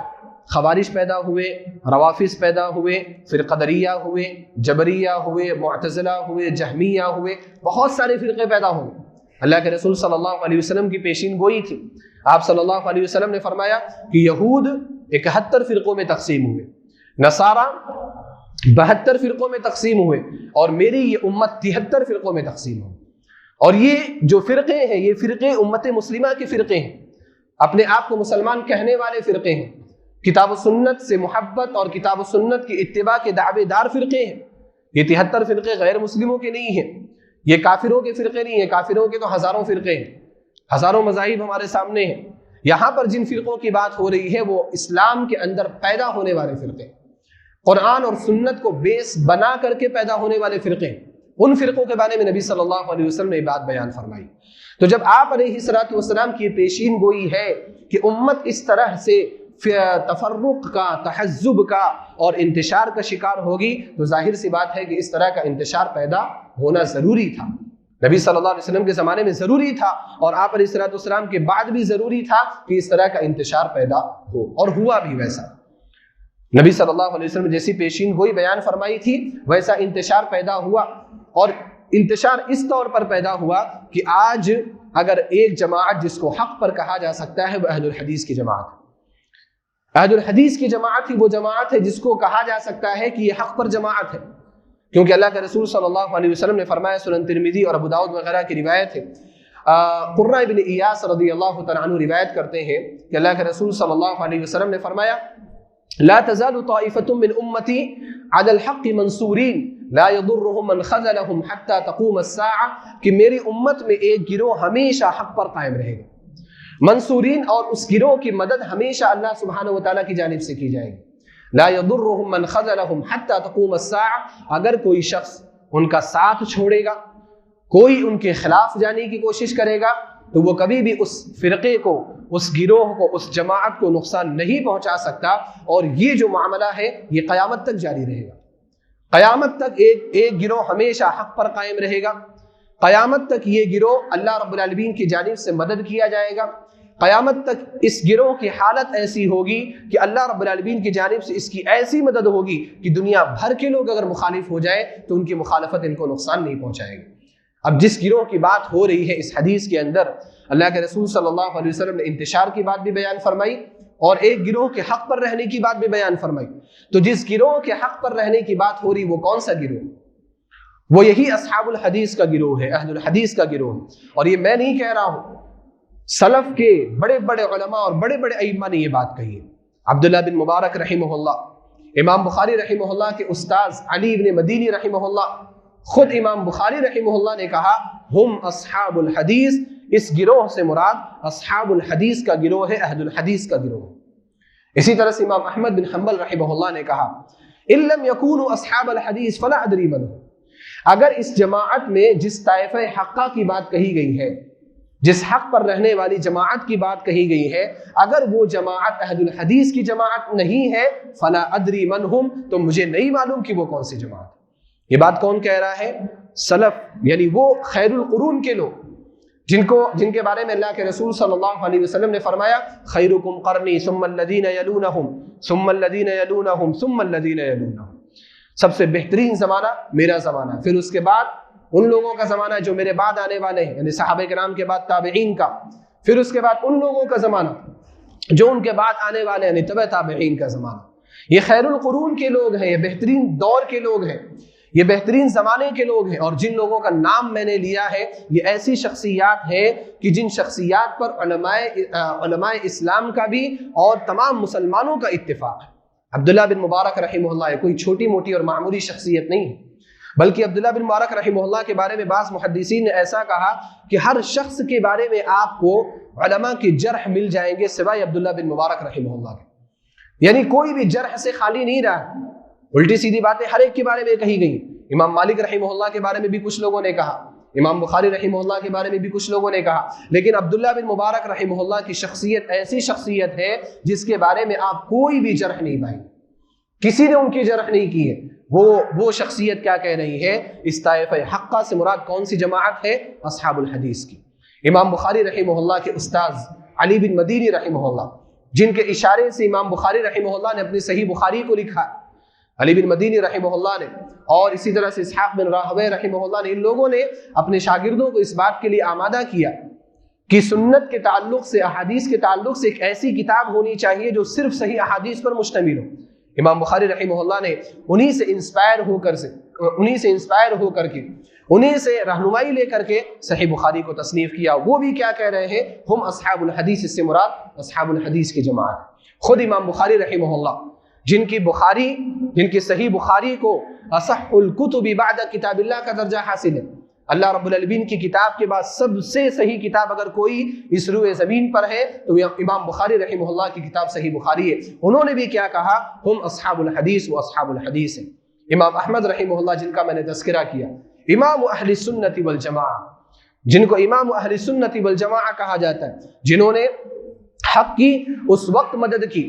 خوارج پیدا ہوئے، روافض پیدا ہوئے، پھر قدریہ ہوئے، جبریہ ہوئے، معتزلہ ہوئے، جہمیہ ہوئے، بہت سارے فرقے پیدا ہوئے۔ اللہ کے رسول صلی اللہ علیہ وسلم کی پیشین گوئی تھی۔ آپ صلی اللہ علیہ وسلم نے فرمایا کہ یہود 71 فرقوں میں تقسیم ہوئے، نصارہ 72 فرقوں میں تقسیم ہوئے، اور میری یہ امت 73 فرقوں میں تقسیم ہوئی۔ اور یہ جو فرقے ہیں یہ فرقے امت مسلمہ کے فرقے ہیں، اپنے آپ کو مسلمان کہنے والے فرقے ہیں، کتاب و سنت سے محبت اور کتاب و سنت کی اتباع کے دعوے دار فرقے ہیں۔ یہ 73 فرقے غیر مسلموں کے نہیں ہیں، یہ کافروں کے فرقے نہیں ہیں، کافروں کے تو ہزاروں فرقے ہیں، ہزاروں مذاہب ہمارے سامنے ہیں۔ یہاں پر جن فرقوں کی بات ہو رہی ہے وہ اسلام کے اندر پیدا ہونے والے فرقے، قرآن اور سنت کو بیس بنا کر کے پیدا ہونے والے فرقے، ان فرقوں کے بارے میں نبی صلی اللہ علیہ وسلم نے بات بیان فرمائی۔ تو جب آپ علیہ الصلوۃ والسلام کی پیشین گوئی ہے کہ امت اس طرح سے تفرق کا، تحزب کا اور انتشار کا شکار ہوگی تو ظاہر سی بات ہے کہ اس طرح کا انتشار پیدا ہونا ضروری تھا، نبی صلی اللہ علیہ وسلم کے زمانے میں ضروری تھا، اور آپ علیہ الصلوۃ والسلام کے بعد بھی ضروری تھا کہ اس طرح کا انتشار پیدا ہو، اور ہوا بھی ویسا۔ نبی صلی اللہ علیہ وسلم جیسی پیشین گوئی بیان فرمائی تھی ویسا انتشار پیدا ہوا، اور انتشار اس طور پر پیدا ہوا کہ آج اگر ایک جماعت جس کو حق پر کہا جا سکتا ہے وہ اہل الحدیث کی جماعت ہے۔ اہل الحدیث کی جماعت ہی وہ جماعت ہے جس کو کہا جا سکتا ہے کہ یہ حق پر جماعت ہے، کیونکہ اللہ کے رسول صلی اللہ علیہ وسلم نے فرمایا، سنن ترمذی اور ابو داؤد وغیرہ کی روایت ہے، قرہ ابن ایاس رضی اللہ تعالیٰ عنہ روایت کرتے ہیں کہ اللہ کے رسول صلی اللہ علیہ وسلم نے فرمایا، لا تزال طائفة من امتی على الحق منصورین لا يضرهم من خذلهم حتى تقوم الساعة، کہ میری امت میں ایک گروہ ہمیشہ حق پر قائم رہے گا، منصورین، اور اس گروہ کی مدد ہمیشہ اللہ سبحانہ وتعالیٰ کی جانب سے کی جائے گی۔ لا يضرهم من خذلهم حتى تقوم الساعة، اگر کوئی شخص ان کا ساتھ چھوڑے گا، کوئی ان کے خلاف جانے کی کوشش کرے گا تو وہ کبھی بھی اس فرقے کو، اس گروہ کو، اس جماعت کو نقصان نہیں پہنچا سکتا، اور یہ جو معاملہ ہے یہ قیامت تک جاری رہے گا۔ قیامت تک ایک گروہ ہمیشہ حق پر قائم رہے گا، قیامت تک یہ گروہ اللہ رب العالمین کی جانب سے مدد کیا جائے گا، قیامت تک اس گروہ کی حالت ایسی ہوگی کہ اللہ رب العالمین کی جانب سے اس کی ایسی مدد ہوگی کہ دنیا بھر کے لوگ اگر مخالف ہو جائے تو ان کی مخالفت ان کو نقصان نہیں پہنچائے گی۔ اب جس گروہ کی بات ہو رہی ہے اس حدیث کے اندر، اللہ کے رسول صلی اللہ علیہ وسلم نے انتشار کی بات بھی بیان فرمائی اور ایک گروہ کے حق پر رہنے کی بات بھی بیان فرمائی۔ تو جس گروہ کے حق پر رہنے کی بات ہو رہی وہ کون سا گروہ؟ وہ یہی اصحاب الحدیث کا گروہ ہے، اہل الحدیث کا گروہ ہے۔ اور یہ میں نہیں کہہ رہا ہوں، سلف کے بڑے بڑے علماء اور بڑے بڑے ائمہ نے یہ بات کہی ہے۔ عبداللہ بن مبارک رحمہ اللہ، امام بخاری رحمہ اللہ کے استاذ علی بن مدینی رحمہ اللہ، خود امام بخاری رحمہ اللہ نے کہا ہم اصحاب الحدیث، اس گروہ سے مراد اصحاب الحدیث کا گروہ ہے، اہل الحدیث کا گروہ۔ اسی طرح سے امام احمد بن حنبل رحمہ اللہ نے کہا ان لم یکونوا اصحاب الحدیث فلا ادری من، اگر اس جماعت میں جس طائفہ حقہ کی بات کہی گئی ہے، جس حق پر رہنے والی جماعت کی بات کہی گئی ہے، اگر وہ جماعت اہل الحدیث کی جماعت نہیں ہے فلا ادری من ہم، تو مجھے نہیں معلوم کہ وہ کون سی جماعت ہے۔ یہ بات کون کہہ رہا ہے؟ سلف، یعنی وہ خیر القرون کے لوگ جن کے بارے میں اللہ کے رسول صلی اللہ علیہ وسلم نے فرمایا خیرکم قرنی ثم الذین یلونہم ثم الذین یلونہم ثم الذین یلونہم، سب سے بہترین زمانہ میرا زمانہ، پھر اس کے بعد ان لوگوں کا زمانہ جو میرے بعد آنے والے ہیں، یعنی صحابہ کرام کے بعد تابعین کا، پھر اس کے بعد ان لوگوں کا زمانہ جو ان کے بعد آنے والے ہیں، یعنی تبع تابعین کا زمانہ۔ یہ خیر القرون کے لوگ ہیں، یہ بہترین دور کے لوگ ہیں، یہ بہترین زمانے کے لوگ ہیں، اور جن لوگوں کا نام میں نے لیا ہے یہ ایسی شخصیات ہیں کہ جن شخصیات پر علماء اسلام کا بھی اور تمام مسلمانوں کا اتفاق ہے۔ عبداللہ بن مبارک رحمہ اللہ کوئی چھوٹی موٹی اور معمولی شخصیت نہیں ہے، بلکہ عبداللہ بن مبارک رحمہ اللہ کے بارے میں بعض محدثین نے ایسا کہا کہ ہر شخص کے بارے میں آپ کو علماء کی جرح مل جائیں گے سوائے عبداللہ بن مبارک رحمہ اللہ کے، یعنی کوئی بھی جرح سے خالی نہیں رہا، الٹی سیدھی باتیں ہر ایک کے بارے میں کہی گئی۔ امام مالک رحمہ اللہ کے بارے میں بھی کچھ لوگوں نے کہا، امام بخاری رحمہ اللہ کے بارے میں بھی کچھ لوگوں نے کہا، لیکن عبداللہ بن مبارک رحمہ اللہ کی شخصیت ایسی شخصیت ہے جس کے بارے میں آپ کوئی بھی جرح نہیں پائیں، کسی نے ان کی جرح نہیں کی ہے۔ وہ شخصیت کیا کہہ رہی ہے؟ اس طائفہ حقہ سے مراد کون سی جماعت ہے؟ اصحاب الحدیث کی۔ امام بخاری رحمہ اللہ کے استاذ علی بن مدینی رحمہ اللہ، جن کے اشارے سے امام بخاری رحمہ اللہ نے اپنی صحیح بخاری کو لکھا، علی بن مدینی رحمہ اللہ نے، اور اسی طرح سے اسحاق بن راہویہ رحمہ اللہ نے، ان لوگوں نے اپنے شاگردوں کو اس بات کے لیے آمادہ کیا کہ سنت کے تعلق سے، احادیث کے تعلق سے ایک ایسی کتاب ہونی چاہیے جو صرف صحیح احادیث پر مشتمل ہو۔ امام بخاری رحمہ اللہ نے انہی سے انسپائر ہو کر کے انہی سے رہنمائی لے کر کے صحیح بخاری کو تصنیف کیا۔ وہ بھی کیا کہہ رہے ہیں؟ ہم اصحاب الحدیث، اس سے مراد اصحاب الحدیث کی جماعت۔ خود امام بخاری رحمہ اللہ، جن کی صحیح بخاری کو اصح الکتب بعد کتاب اللہ کا درجہ حاصل ہے، اللہ رب العالمین کی کتاب کے بعد سب سے صحیح کتاب اگر کوئی اس روئے زمین پر ہے تو امام بخاری رحمہ اللہ کی کتاب صحیح بخاری ہے۔ انہوں نے بھی کیا کہا؟ ہم اصحاب الحدیث و اصحاب الحدیث ہیں۔ امام احمد رحمہ اللہ، جن کا میں نے تذکرہ کیا، امام اہل سنت والجماعہ، جن کو امام اہل سنت والجماعہ کہا جاتا ہے، جنہوں نے حق کی اس وقت مدد کی،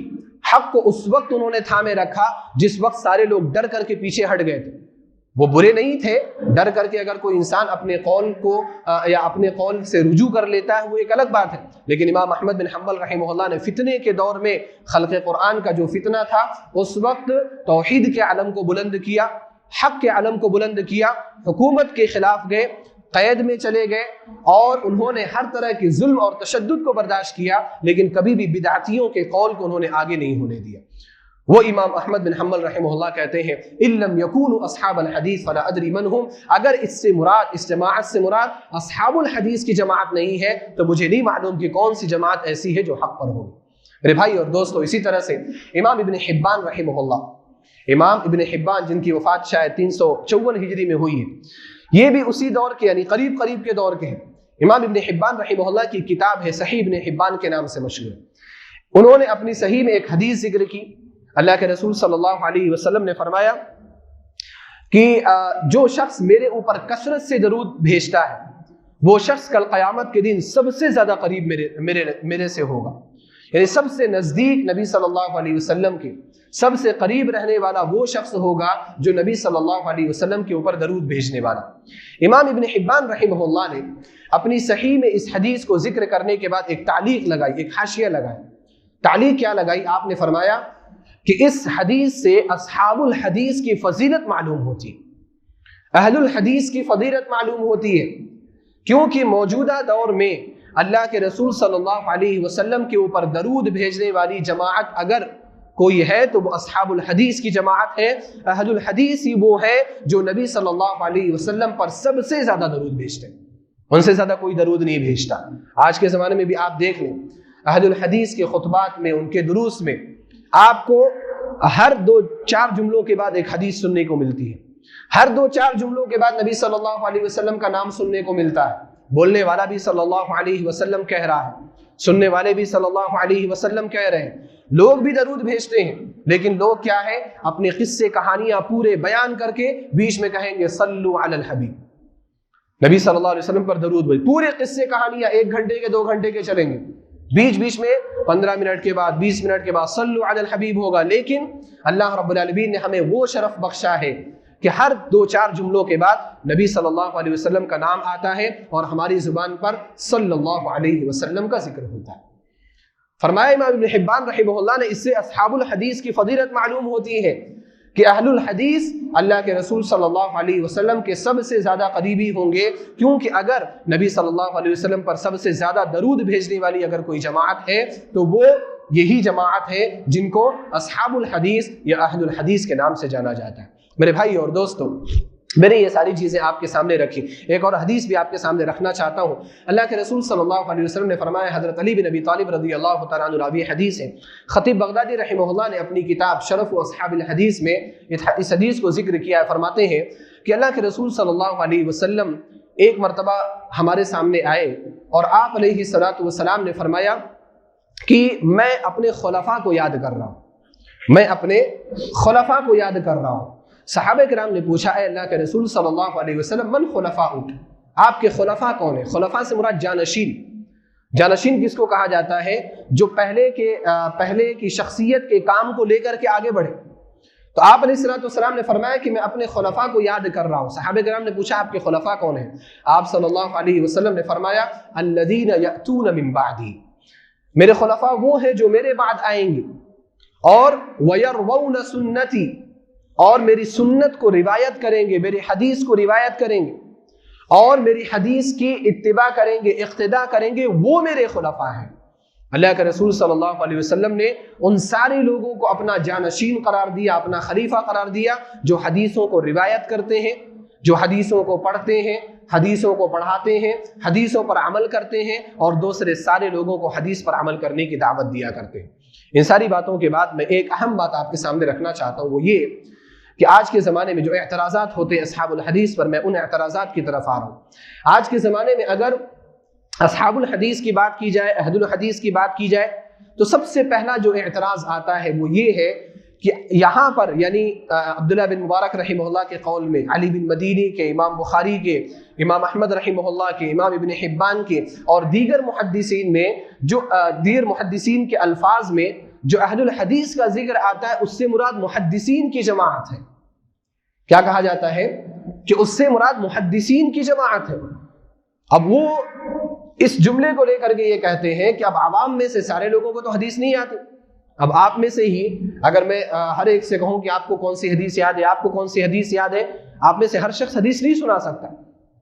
حق کو اس وقت انہوں نے تھامے رکھا جس وقت سارے لوگ ڈر کر کے پیچھے ہٹ گئے تھے۔ وہ برے نہیں تھے، ڈر کر کے اگر کوئی انسان اپنے قول کو یا اپنے قول سے رجوع کر لیتا ہے وہ ایک الگ بات ہے، لیکن امام احمد بن حنبل رحمہ اللہ نے فتنے کے دور میں، خلق قرآن کا جو فتنہ تھا، اس وقت توحید کے علم کو بلند کیا، حق کے علم کو بلند کیا، حکومت کے خلاف گئے، قید میں چلے گئے، اور انہوں نے ہر طرح کے ظلم اور تشدد کو برداشت کیا، لیکن کبھی بھی بدعتیوں کے قول کو انہوں نے آگے نہیں ہونے دیا۔ وہ امام احمد بن حنبل رحمہ اللہ کہتے ہیں ان لم یکونوا اصحاب الحدیث فلا ادری من هم، اگر اس جماعت سے مراد اصحاب الحدیث کی جماعت نہیں ہے تو مجھے نہیں معلوم کہ کون سی جماعت ایسی ہے جو حق پر ہوگی۔ میرے بھائی اور دوستو، اسی طرح سے امام ابن حبان رحمہ اللہ، امام ابن حبان جن کی وفات شاید 354 ہجری میں ہوئی ہے، یہ بھی اسی دور کے، یعنی قریب کے دور کے ہیں۔ امام ابن حبان رحمہ اللہ کی کتاب ہے صحیح ابن حبان کے نام سے مشہور ہے۔ انہوں نے اپنی صحیح میں ایک حدیث ذکر کی، اللہ کے رسول صلی اللہ علیہ وسلم نے فرمایا کہ جو شخص میرے اوپر کثرت سے درود بھیجتا ہے وہ شخص کل قیامت کے دن سب سے زیادہ قریب میرے سے ہوگا، یعنی سب سے نزدیک نبی صلی اللہ علیہ وسلم کے، سب سے قریب رہنے والا وہ شخص ہوگا جو نبی صلی اللہ علیہ وسلم کے اوپر درود بھیجنے والا۔ امام ابن حبان رحمہ اللہ نے اپنی صحیح میں اس حدیث کو ذکر کرنے کے بعد ایک تعلیق لگائی، ایک حاشیہ لگائی۔ تعلیق کیا لگائی؟ آپ نے فرمایا کہ اس حدیث سے اصحاب الحدیث کی فضیلت معلوم ہوتی ہے، اہل الحدیث کی فضیلت معلوم ہوتی ہے، کیونکہ موجودہ دور میں اللہ کے رسول صلی اللہ علیہ وسلم کے اوپر درود بھیجنے والی جماعت اگر کوئی ہے تو وہ اصحاب الحدیث کی جماعت ہے۔ اہل الحدیث ہی وہ ہے جو نبی صلی اللہ علیہ وسلم پر سب سے زیادہ درود بھیجتے ہیں، ان سے زیادہ کوئی درود نہیں بھیجتا۔ آج کے زمانے میں بھی آپ دیکھ لیں، اہل الحدیث کے خطبات میں، ان کے دروس میں آپ کو ہر 2-4 جملوں کے بعد ایک حدیث سننے کو ملتی ہے، ہر 2-4 جملوں کے بعد نبی صلی اللہ علیہ وسلم کا نام سننے کو ملتا ہے۔ بولنے والا بھی صلی اللہ علیہ وسلم کہہ رہا ہے، سننے والے بھی صلی اللہ علیہ وسلم کہہ رہے ہیں، لوگ بھی درود بھیجتے ہیں، لیکن لوگ کیا ہے؟ اپنے قصے کہانیاں پورے بیان کر کے بیچ میں کہیں گے صلو علی الحبیب، نبی صلی اللہ علیہ وسلم پر درود بھیج، پورے قصے کہانیاں 1 گھنٹے کے 2 گھنٹے کے چلیں گے، بیچ میں 15 منٹ کے بعد 20 منٹ کے بعد صلو علی الحبیب ہوگا، لیکن اللہ رب العالمین نے ہمیں وہ شرف بخشا ہے کہ ہر 2-4 جملوں کے بعد نبی صلی اللہ علیہ وسلم کا نام آتا ہے اور ہماری زبان پر صلی اللہ علیہ وسلم کا ذکر ہوتا ہے۔ فرمایا امام ابن حبان رحمہ اللہ نے اس سے اصحاب الحدیث کی فضیلت معلوم ہوتی ہے کہ اہل الحدیث اللہ کے رسول صلی اللہ علیہ وسلم کے سب سے زیادہ قریبی ہوں گے، کیونکہ اگر نبی صلی اللہ علیہ وسلم پر سب سے زیادہ درود بھیجنے والی اگر کوئی جماعت ہے تو وہ یہی جماعت ہے جن کو اصحاب الحدیث یا اہل الحدیث کے نام سے جانا جاتا ہے۔ میرے بھائی اور دوستوں، میں نے یہ ساری چیزیں آپ کے سامنے رکھی، ایک اور حدیث بھی آپ کے سامنے رکھنا چاہتا ہوں۔ اللہ کے رسول صلی اللہ علیہ وسلم نے فرمایا، حضرت علی بن ابی طالب رضی اللہ تعالیٰ عنہ راوی حدیث ہے، خطیب بغدادی رحمہ اللہ نے اپنی کتاب شرف و اصحاب الحدیث میں اس حدیث کو ذکر کیا ہے۔ فرماتے ہیں کہ اللہ کے رسول صلی اللہ علیہ وسلم ایک مرتبہ ہمارے سامنے آئے اور آپ علیہ الصلوۃ والسلام نے فرمایا کہ میں اپنے خلفاء کو یاد کر رہا ہوں، میں اپنے خلفاء کو یاد کر رہا ہوں۔ صحابہ کرام نے پوچھا، اے اللہ کے رسول صلی اللہ علیہ وسلم، من خلفاؤک، آپ کے خلفاء کون ہیں؟ خلفاء سے مراد جانشین۔ جانشین کس کو کہا جاتا ہے؟ جو پہلے کی شخصیت کے کام کو لے کر کے آگے بڑھے۔ تو آپ علیہ الصلوۃ والسلام نے فرمایا کہ میں اپنے خلفاء کو یاد کر رہا ہوں۔ صحابہ کرام نے پوچھا، آپ کے خلفاء کون ہیں؟ آپ صلی اللہ علیہ وسلم نے فرمایا، الذین یأتون من بعدی، میرے خلفاء وہ ہیں جو میرے بعد آئیں گے، اور ویروون سنتی، اور میری سنت کو روایت کریں گے، میری حدیث کو روایت کریں گے، اور میری حدیث کی اتباع کریں گے، اقتداء کریں گے، وہ میرے خلفاء ہیں۔ اللہ کے رسول صلی اللہ علیہ وسلم نے ان سارے لوگوں کو اپنا جانشین قرار دیا، اپنا خلیفہ قرار دیا، جو حدیثوں کو روایت کرتے ہیں، جو حدیثوں کو پڑھتے ہیں، حدیثوں کو پڑھاتے ہیں، حدیثوں پر عمل کرتے ہیں، اور دوسرے سارے لوگوں کو حدیث پر عمل کرنے کی دعوت دیا کرتے ہیں۔ ان ساری باتوں کے بعد میں ایک اہم بات آپ کے سامنے رکھنا چاہتا ہوں، وہ یہ کہ آج کے زمانے میں جو اعتراضات ہوتے ہیں اصحاب الحدیث پر، میں ان اعتراضات کی طرف آ رہا ہوں۔ آج کے زمانے میں اگر اصحاب الحدیث کی بات کی جائے، اہل الحدیث کی بات کی جائے، تو سب سے پہلا جو اعتراض آتا ہے وہ یہ ہے کہ یہاں پر یعنی عبداللہ بن مبارک رحمہ اللہ کے قول میں، علی بن مدینی کے، امام بخاری کے، امام احمد رحمہ اللہ کے، امام ابن حبان کے، اور دیگر محدثین میں دیگر محدثین کے الفاظ میں جو اہل الحدیث کا ذکر آتا ہے، اس سے مراد محدثین کی جماعت ہے۔ کیا کہا جاتا ہے؟ کہ اس سے مراد محدثین کی جماعت ہے۔ اب وہ اس جملے کو لے کر کے یہ کہتے ہیں کہ اب عوام میں سے سارے لوگوں کو تو حدیث نہیں آتی، اب آپ میں سے ہی اگر میں ہر ایک سے کہوں کہ آپ کو کون سی حدیث یاد ہے، آپ کو کون سی حدیث یاد ہے، آپ میں سے ہر شخص حدیث نہیں سنا سکتا۔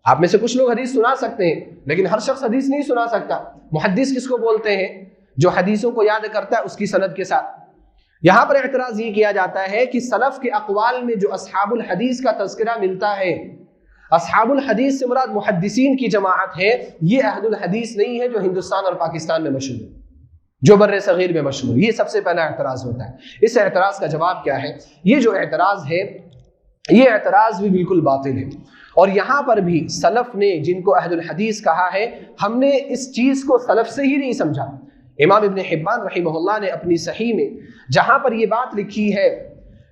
آپ میں سے کچھ لوگ حدیث سنا سکتے ہیں، لیکن ہر شخص حدیث نہیں سنا سکتا۔ محدث کس کو بولتے ہیں؟ جو حدیثوں کو یاد کرتا ہے اس کی سند کے ساتھ۔ یہاں پر اعتراض یہ کیا جاتا ہے کہ سلف کے اقوال میں جو اصحاب الحدیث کا تذکرہ ملتا ہے، اصحاب الحدیث سے مراد محدثین کی جماعت ہے، یہ اہل الحدیث نہیں ہے جو ہندوستان اور پاکستان میں مشہور ہے، جو بر صغیر میں مشہور۔ یہ سب سے پہلا اعتراض ہوتا ہے۔ اس اعتراض کا جواب کیا ہے؟ یہ جو اعتراض ہے، یہ اعتراض بھی بالکل باطل ہے، اور یہاں پر بھی سلف نے جن کو اہل الحدیث کہا ہے، ہم نے اس چیز کو سلف سے ہی نہیں سمجھا۔ امام ابن حبان رحمہ اللہ نے اپنی صحیح میں جہاں پر یہ بات لکھی ہے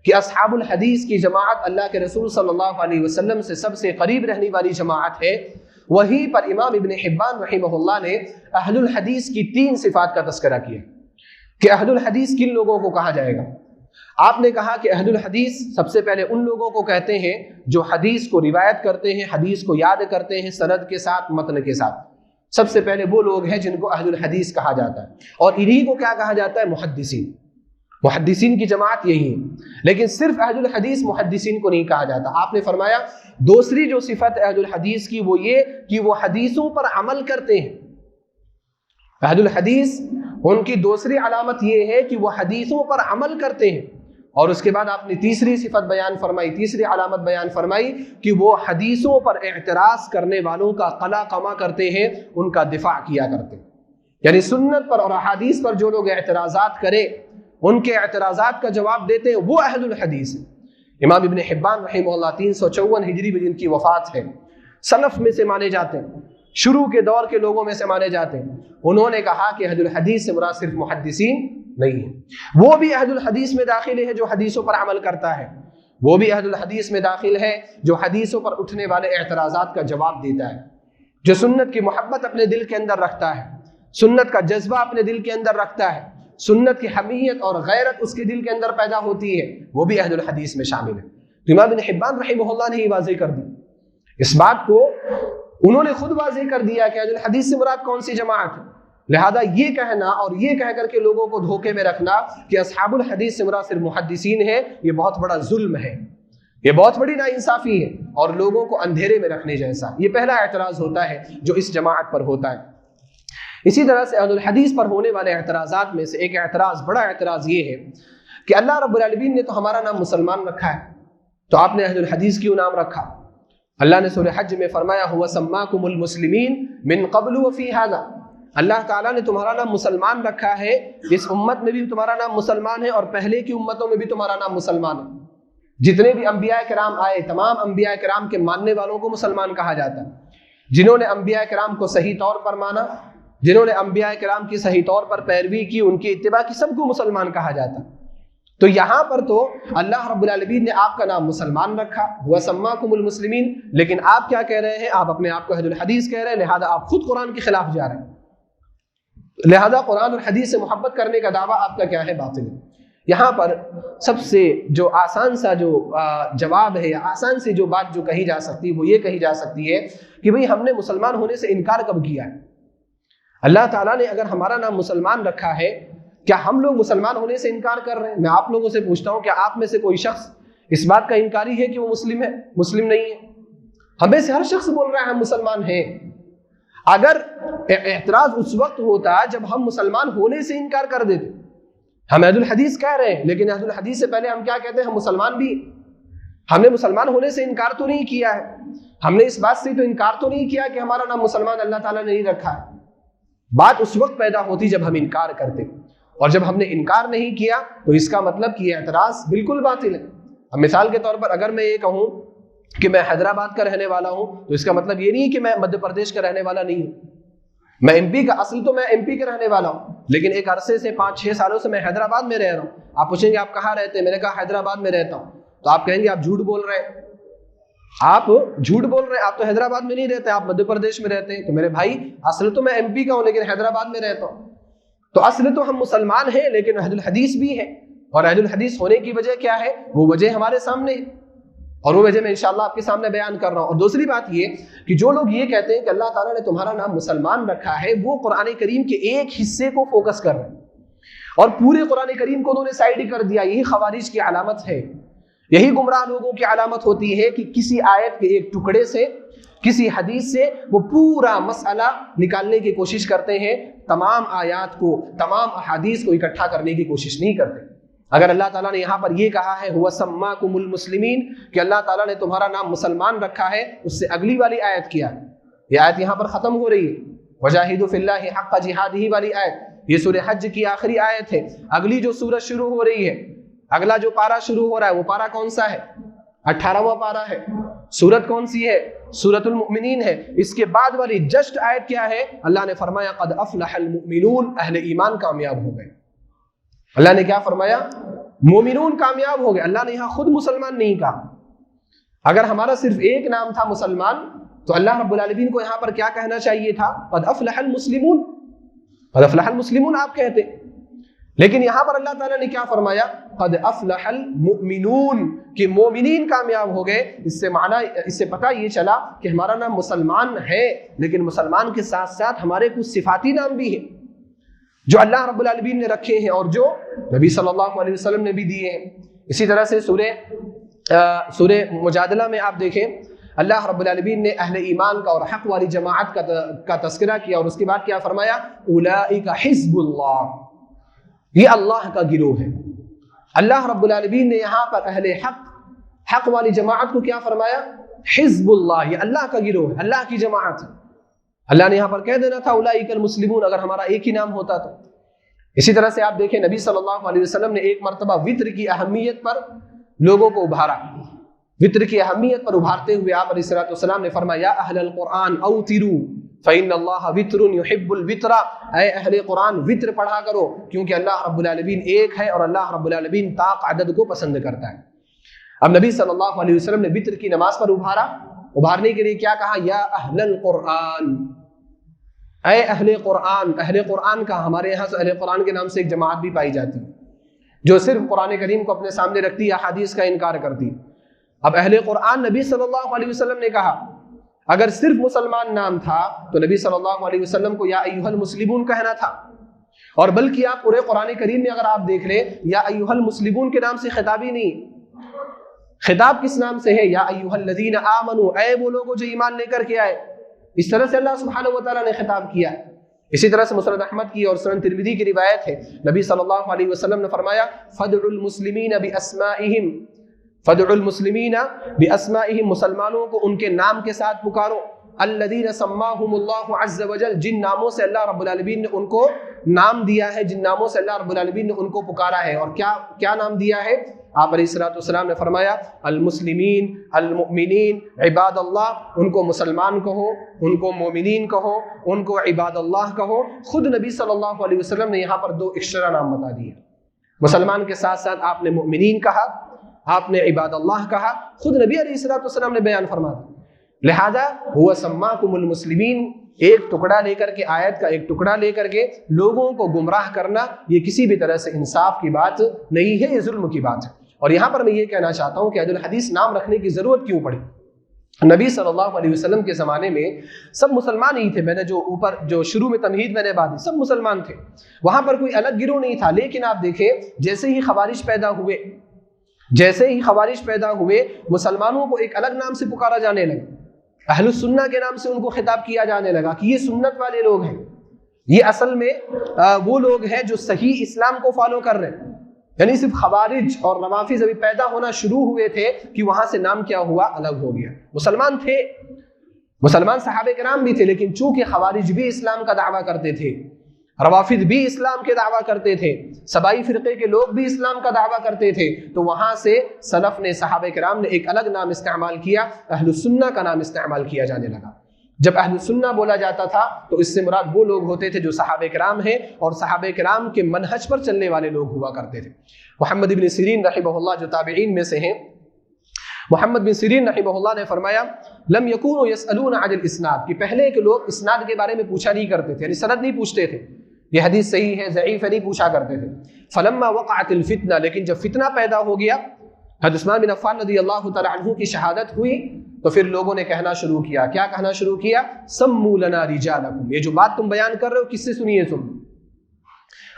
کہ اصحاب الحدیث کی جماعت اللہ کے رسول صلی اللہ علیہ وسلم سے سب سے قریب رہنے والی جماعت ہے، وہیں پر امام ابن حبان رحمہ اللہ نے اہل الحدیث کی 3 صفات کا تذکرہ کیا کہ اہل الحدیث کن لوگوں کو کہا جائے گا۔ آپ نے کہا کہ اہل الحدیث سب سے پہلے ان لوگوں کو کہتے ہیں جو حدیث کو روایت کرتے ہیں، حدیث کو یاد کرتے ہیں سند کے ساتھ، متن کے ساتھ۔ سب سے پہلے وہ لوگ ہیں جن کو اہل الحدیث کہا جاتا ہے، اور انہی کو کیا کہا جاتا ہے؟ محدثین۔ محدثین کی جماعت یہی ہے، لیکن صرف اہل الحدیث محدثین کو نہیں کہا جاتا۔ آپ نے فرمایا دوسری جو صفت اہل الحدیث کی وہ یہ کہ وہ حدیثوں پر عمل کرتے ہیں۔ اہل الحدیث ان کی دوسری علامت یہ ہے کہ وہ حدیثوں پر عمل کرتے ہیں، اور اس کے بعد آپ نے تیسری صفت بیان فرمائی، تیسری علامت بیان فرمائی کہ وہ حدیثوں پر اعتراض کرنے والوں کا قلا قما کرتے ہیں، ان کا دفاع کیا کرتے ہیں۔ یعنی سنت پر اور احادیث پر جو لوگ اعتراضات کریں، ان کے اعتراضات کا جواب دیتے ہیں، وہ اہل الحدیث ہیں۔ امام ابن حبان رحمہ اللہ 354 ہجری میں جن کی وفات ہے، سلف میں سے مانے جاتے ہیں، شروع کے دور کے لوگوں میں سے مانے جاتے ہیں۔ انہوں نے کہا کہ اہل الحدیث سے مراد صرف محدثین نہیں ہے، وہ بھی اہل الحدیث میں داخل ہے جو حدیثوں پر عمل کرتا ہے، وہ بھی اہل الحدیث میں داخل ہے جو حدیثوں پر اٹھنے والے اعتراضات کا جواب دیتا ہے، جو سنت کی محبت اپنے دل کے اندر رکھتا ہے، سنت کا جذبہ اپنے دل کے اندر رکھتا ہے، سنت کی حمیت اور غیرت اس کے دل کے اندر پیدا ہوتی ہے، وہ بھی اہل الحدیث میں شامل ہے۔ تو امام ابن حبان رحمہ اللہ نے یہ واضح کر دی، اس بات کو انہوں نے خود واضح کر دیا کہ اہل الحدیث سے مراد کون سی جماعت ہے۔ لہذا یہ کہنا اور یہ کہہ کر کے لوگوں کو دھوکے میں رکھنا کہ اصحاب الحدیث سے مراد صرف محدثین ہے، یہ بہت بڑا ظلم ہے، یہ بہت بڑی ناانصافی ہے، اور لوگوں کو اندھیرے میں رکھنے جیسا۔ یہ پہلا اعتراض ہوتا ہے جو اس جماعت پر ہوتا ہے۔ اسی طرح سے اہل الحدیث پر ہونے والے اعتراضات میں سے ایک اعتراض، بڑا اعتراض یہ ہے کہ اللہ رب العالمین نے تو ہمارا نام مسلمان رکھا ہے، تو آپ نے اہل الحدیث کیوں نام رکھا؟ اللہ نے سورہ حج میں فرمایا هو سماکم المسلمین من قبل وفی ھذا، اللہ تعالیٰ نے تمہارا نام مسلمان رکھا ہے، اس امت میں بھی تمہارا نام مسلمان ہے اور پہلے کی امتوں میں بھی تمہارا نام مسلمان ہے۔ جتنے بھی انبیاء کرام آئے تمام انبیاء کرام کے ماننے والوں کو مسلمان کہا جاتا ہے۔ جنہوں نے انبیاء کرام کو صحیح طور پر مانا، جنہوں نے انبیاء کرام کی صحیح طور پر پیروی کی، ان کی اتباع کی، سب کو مسلمان کہا جاتا ہے۔ تو یہاں پر تو اللہ رب العالمین نے آپ کا نام مسلمان رکھا، وہ سماکم المسلمین، لیکن آپ کیا کہہ رہے ہیں؟ آپ اپنے آپ کو اہل الحدیث کہہ رہے ہیں، لہذا آپ خود قرآن کے خلاف جا رہے ہیں، لہذا قرآن اور حدیث سے محبت کرنے کا دعویٰ آپ کا کیا ہے؟ باطل ہے۔ یہاں پر سب سے جو آسان سا جو جواب ہے یا آسان سی جو بات جو کہی جا سکتی ہے وہ یہ کہی جا سکتی ہے کہ بھئی ہم نے مسلمان ہونے سے انکار کب کیا ہے؟ اللہ تعالیٰ نے اگر ہمارا نام مسلمان رکھا ہے، کیا ہم لوگ مسلمان ہونے سے انکار کر رہے ہیں؟ میں آپ لوگوں سے پوچھتا ہوں، کیا آپ میں سے کوئی شخص اس بات کا انکاری ہے کہ وہ مسلم ہے؟ مسلم نہیں ہے۔ ہمیں سے ہر شخص بول رہا ہے ہم مسلمان ہیں۔ اگر اعتراض اس وقت ہوتا جب ہم مسلمان ہونے سے انکار کر دیتے، ہم اہل الحدیث کہہ رہے ہیں لیکن اہل الحدیث سے پہلے ہم کیا کہتے ہیں؟ ہم مسلمان بھی، ہم نے مسلمان ہونے سے انکار تو نہیں کیا ہے، ہم نے اس بات سے تو انکار تو نہیں کیا کہ ہمارا نام مسلمان اللہ تعالیٰ نے نہیں رکھا ہے۔ بات اس وقت پیدا ہوتی جب ہم انکار کرتے، اور جب ہم نے انکار نہیں کیا تو اس کا مطلب کہ یہ اعتراض بالکل باطل ہے۔ اب مثال کے طور پر اگر میں یہ کہوں کہ میں حیدرآباد کا رہنے والا ہوں تو اس کا مطلب یہ نہیں کہ میں مدھیہ پردیش کا رہنے والا نہیں ہوں، میں ایم پی کا، اصل تو میں ایم پی کے رہنے والا ہوں، لیکن ایک عرصے سے 5-6 سالوں سے میں حیدرآباد میں رہ رہا ہوں۔ آپ پوچھیں گے آپ کہاں رہتے ہیں؟ میں نے کہا حیدرآباد میں رہتا ہوں، تو آپ کہیں گے آپ جھوٹ بول رہے ہیں، آپ جھوٹ بول رہے ہیں، آپ تو حیدرآباد میں نہیں رہتے، آپ مدھیہ پردیش میں رہتے ہیں۔ تو میرے بھائی اصل تو میں ایم پی کا ہوں لیکن حیدرآباد میں رہتا ہوں، تو اصل تو ہم مسلمان ہیں لیکن اہل الحدیث بھی ہیں، اور اہل الحدیث ہونے کی وجہ کیا ہے؟ وہ وجہ ہمارے سامنے ہے، اور وہ وجہ میں انشاءاللہ آپ کے سامنے بیان کر رہا ہوں۔ اور دوسری بات یہ کہ جو لوگ یہ کہتے ہیں کہ اللہ تعالیٰ نے تمہارا نام مسلمان رکھا ہے، وہ قرآن کریم کے ایک حصے کو فوکس کر رہے ہیں اور پورے قرآن کریم کو انہوں نے سائڈ کر دیا۔ یہی خوارج کی علامت ہے، یہی گمراہ لوگوں کی علامت ہوتی ہے کہ کسی آیت کے ایک ٹکڑے سے، کسی حدیث سے وہ پورا مسئلہ نکالنے کی کوشش کرتے ہیں، تمام آیات کو، تمام احادیث کو اکٹھا کرنے کی کوشش نہیں کرتے۔ اگر اللہ تعالیٰ نے یہاں پر یہ کہا ہے هو سماکم المسلمین، کہ اللہ تعالیٰ نے تمہارا نام مسلمان رکھا ہے، اس سے اگلی والی آیت کیا ہے؟ یہ آیت یہاں پر ختم ہو رہی ہے، وجاہدوا فی اللہ حق جہادہ والی آیت، یہ سورہ حج کی آخری آیت ہے۔ اگلی جو سورت شروع ہو رہی ہے، اگلا جو پارہ شروع ہو رہا ہے، وہ پارہ کون سا ہے؟ 18واں پارہ ہے۔ سورت کون سی ہے؟ سورۃ المؤمنین ہے۔ اس کے بعد والی جسٹ آیت کیا ہے؟ اللہ نے فرمایا قد افلح المؤمنون، اہل ایمان کامیاب ہو گئے۔ اللہ نے کیا فرمایا؟ مومنون کامیاب ہو گئے۔ اللہ نے یہاں خود مسلمان نہیں کہا۔ اگر ہمارا صرف ایک نام تھا مسلمان تو اللہ رب العالمین کو یہاں پر کیا کہنا چاہیے تھا؟ قد افلح المسلمون، قد افلح المسلمون آپ کہتے، لیکن یہاں پر اللہ تعالیٰ نے کیا فرمایا؟ قد افلح المؤمنون، کہ مومنین کامیاب ہو گئے۔ اس سے معنی، اس سے پتہ یہ چلا کہ ہمارا نام مسلمان ہے، لیکن مسلمان کے ساتھ ساتھ ہمارے کچھ صفاتی نام بھی ہیں جو اللہ رب العالمین نے رکھے ہیں اور جو نبی صلی اللہ علیہ وسلم نے بھی دیے ہیں۔ اسی طرح سے سورہ مجادلہ میں آپ دیکھیں، اللہ رب العالمین نے اہل ایمان کا اور حق والی جماعت کا تذکرہ کیا، اور اس کے بعد کیا فرمایا؟ اولئک حزب اللہ، یہ اللہ کا گروہ ہے۔ اللہ رب العالمین نے یہاں پر اہل حق والی جماعت کو کیا فرمایا؟ حزب اللہ، یہ اللہ کا گروہ ہے، اللہ کی جماعت ہے۔ اللہ نے یہاں پر کہہ دینا تھا اولئک المسلمون اگر ہمارا ایک ہی نام ہوتا تو۔ اسی طرح سے آپ دیکھیں نبی صلی اللہ علیہ وسلم نے ایک مرتبہ وطر کی اہمیت پر لوگوں کو ابھارا، وطر کی اہمیت پر ابھارتے ہوئے آپ علیہ السلام نے فرمایا یا اہل القرآن اوتروا فإن اللہ وطر يحب الوطر، اے اہل قرآن وطر پڑھا کرو کیونکہ اللہ رب العالمین ایک ہے اور اللہ رب العالمین طاق عدد کو پسند کرتا ہے۔ اب نبی صلی اللہ علیہ وسلم نے وطر کی نماز پر ابھارنے کے لیے کیا کہا؟ یا اہل القرآن، اے اہل قرآن۔ اہل قرآن کا ہمارے یہاں سے اہل قرآن کے نام سے ایک جماعت بھی پائی جاتی ہے جو صرف قرآن کریم کو اپنے سامنے رکھتی ہے، احادیث کا انکار کرتی ہے۔ اب اہل قرآن نبی صلی اللہ علیہ وسلم نے کہا، اگر صرف مسلمان نام تھا تو نبی صلی اللہ علیہ وسلم کو یا ایھا المسلمون کہنا تھا، اور بلکہ آپ پورے قرآن کریم میں اگر آپ دیکھ لیں یا ایھا المسلمون کے نام سے خطاب ہی نہیں، خطاب کس نام سے ہے؟ یا ایھا الذین آمنوا، اے وہ لوگ جو ایمان لے کر کے آئے۔ اس طرح سے اللہ سبحانہ و تعالیٰ نے خطاب کیا۔ اسی طرح سے مسند احمد کی اور سنن ترمذی کی روایت ہے، نبی صلی اللہ علیہ وسلم نے فرمایا فادعوا المسلمین باسمائہم فدعوا المسلمین باسمائہم، مسلمانوں کو ان کے نام کے ساتھ پکارو، الذین سماہم اللہ عز وجل، جن ناموں سے اللہ رب العالمین نے ان کو نام دیا ہے، جن ناموں سے اللہ رب العالمین نے ان کو پکارا ہے۔ اور کیا نام دیا ہے؟ آپ علیہ الصلوۃ والسلام نے فرمایا المسلمین، المؤمنین، عباد اللہ، ان کو مسلمان کہو، ان کو مومنین کہو، ان کو عباد اللہ کہو۔ خود نبی صلی اللہ علیہ وسلم نے یہاں پر 2 ایکسٹرا نام بتا دیے، مسلمان کے ساتھ ساتھ آپ نے مؤمنین کہا، آپ نے عباد اللہ کہا، خود نبی علیہ الصلوۃ والسلام نے بیان فرما دیا۔ لہذا هو سماکم المسلمین، ایک ٹکڑا لے کر کے، آیت کا ایک ٹکڑا لے کر کے لوگوں کو گمراہ کرنا، یہ کسی بھی طرح سے انصاف کی بات نہیں ہے، یہ ظلم کی بات ہے۔ اور یہاں پر میں یہ کہنا چاہتا ہوں کہ اہل الحدیث نام رکھنے کی ضرورت کیوں پڑی؟ نبی صلی اللہ علیہ وسلم کے زمانے میں سب مسلمان ہی تھے، میں نے جو شروع میں تمہید میں نے بات دی، سب مسلمان تھے، وہاں پر کوئی الگ گروہ نہیں تھا۔ لیکن آپ دیکھیں جیسے ہی خوارج پیدا ہوئے مسلمانوں کو ایک الگ نام سے پکارا جانے لگا، اہل السنہ کے نام سے ان کو خطاب کیا جانے لگا کہ یہ سنت والے لوگ ہیں، یہ اصل میں وہ لوگ ہیں جو صحیح اسلام کو فالو کر رہے ہیں۔ یعنی صرف خوارج اور روافض ابھی پیدا ہونا شروع ہوئے تھے کہ وہاں سے نام کیا ہوا؟ الگ ہو گیا۔ مسلمان تھے، مسلمان صحابہ کرام بھی تھے، لیکن چونکہ خوارج بھی اسلام کا دعویٰ کرتے تھے، روافض بھی اسلام کے دعویٰ کرتے تھے، سبائی فرقے کے لوگ بھی اسلام کا دعویٰ کرتے تھے، تو وہاں سے سلف نے، صحابہ کرام نے ایک الگ نام استعمال کیا، اہل السنہ کا نام استعمال کیا جانے لگا۔ جب اہل السنہ بولا جاتا تھا تو اس سے مراد وہ لوگ ہوتے تھے جو صحابہ کرام ہیں اور صحابہ کرام کے منہج پر چلنے والے لوگ ہوا کرتے تھے۔ محمد بن سیرین رحمہ اللہ جو تابعین میں سے ہیں، محمد بن سیرین رحمہ اللہ نے فرمایا لم یکونوا یسألون عن الاسناد، کہ پہلے کے لوگ اسناد کے بارے میں پوچھا نہیں کرتے تھے، یعنی سند نہیں پوچھتے تھے، یہ حدیث صحیح ہے ضعیف ہے نہیں پوچھا کرتے تھے۔ فلما وقعت الفتنہ، لیکن جب فتنہ پیدا ہو گیا، حضرت عثمان بن عفان رضی اللہ تعالی عنہ کی شہادت ہوئی، تو پھر لوگوں نے کہنا شروع کیا، کیا کہنا شروع کیا؟ سموا لنا رجالکم، یہ جو بات تم بیان کر رہے ہو کس سے سنی ہے؟ تم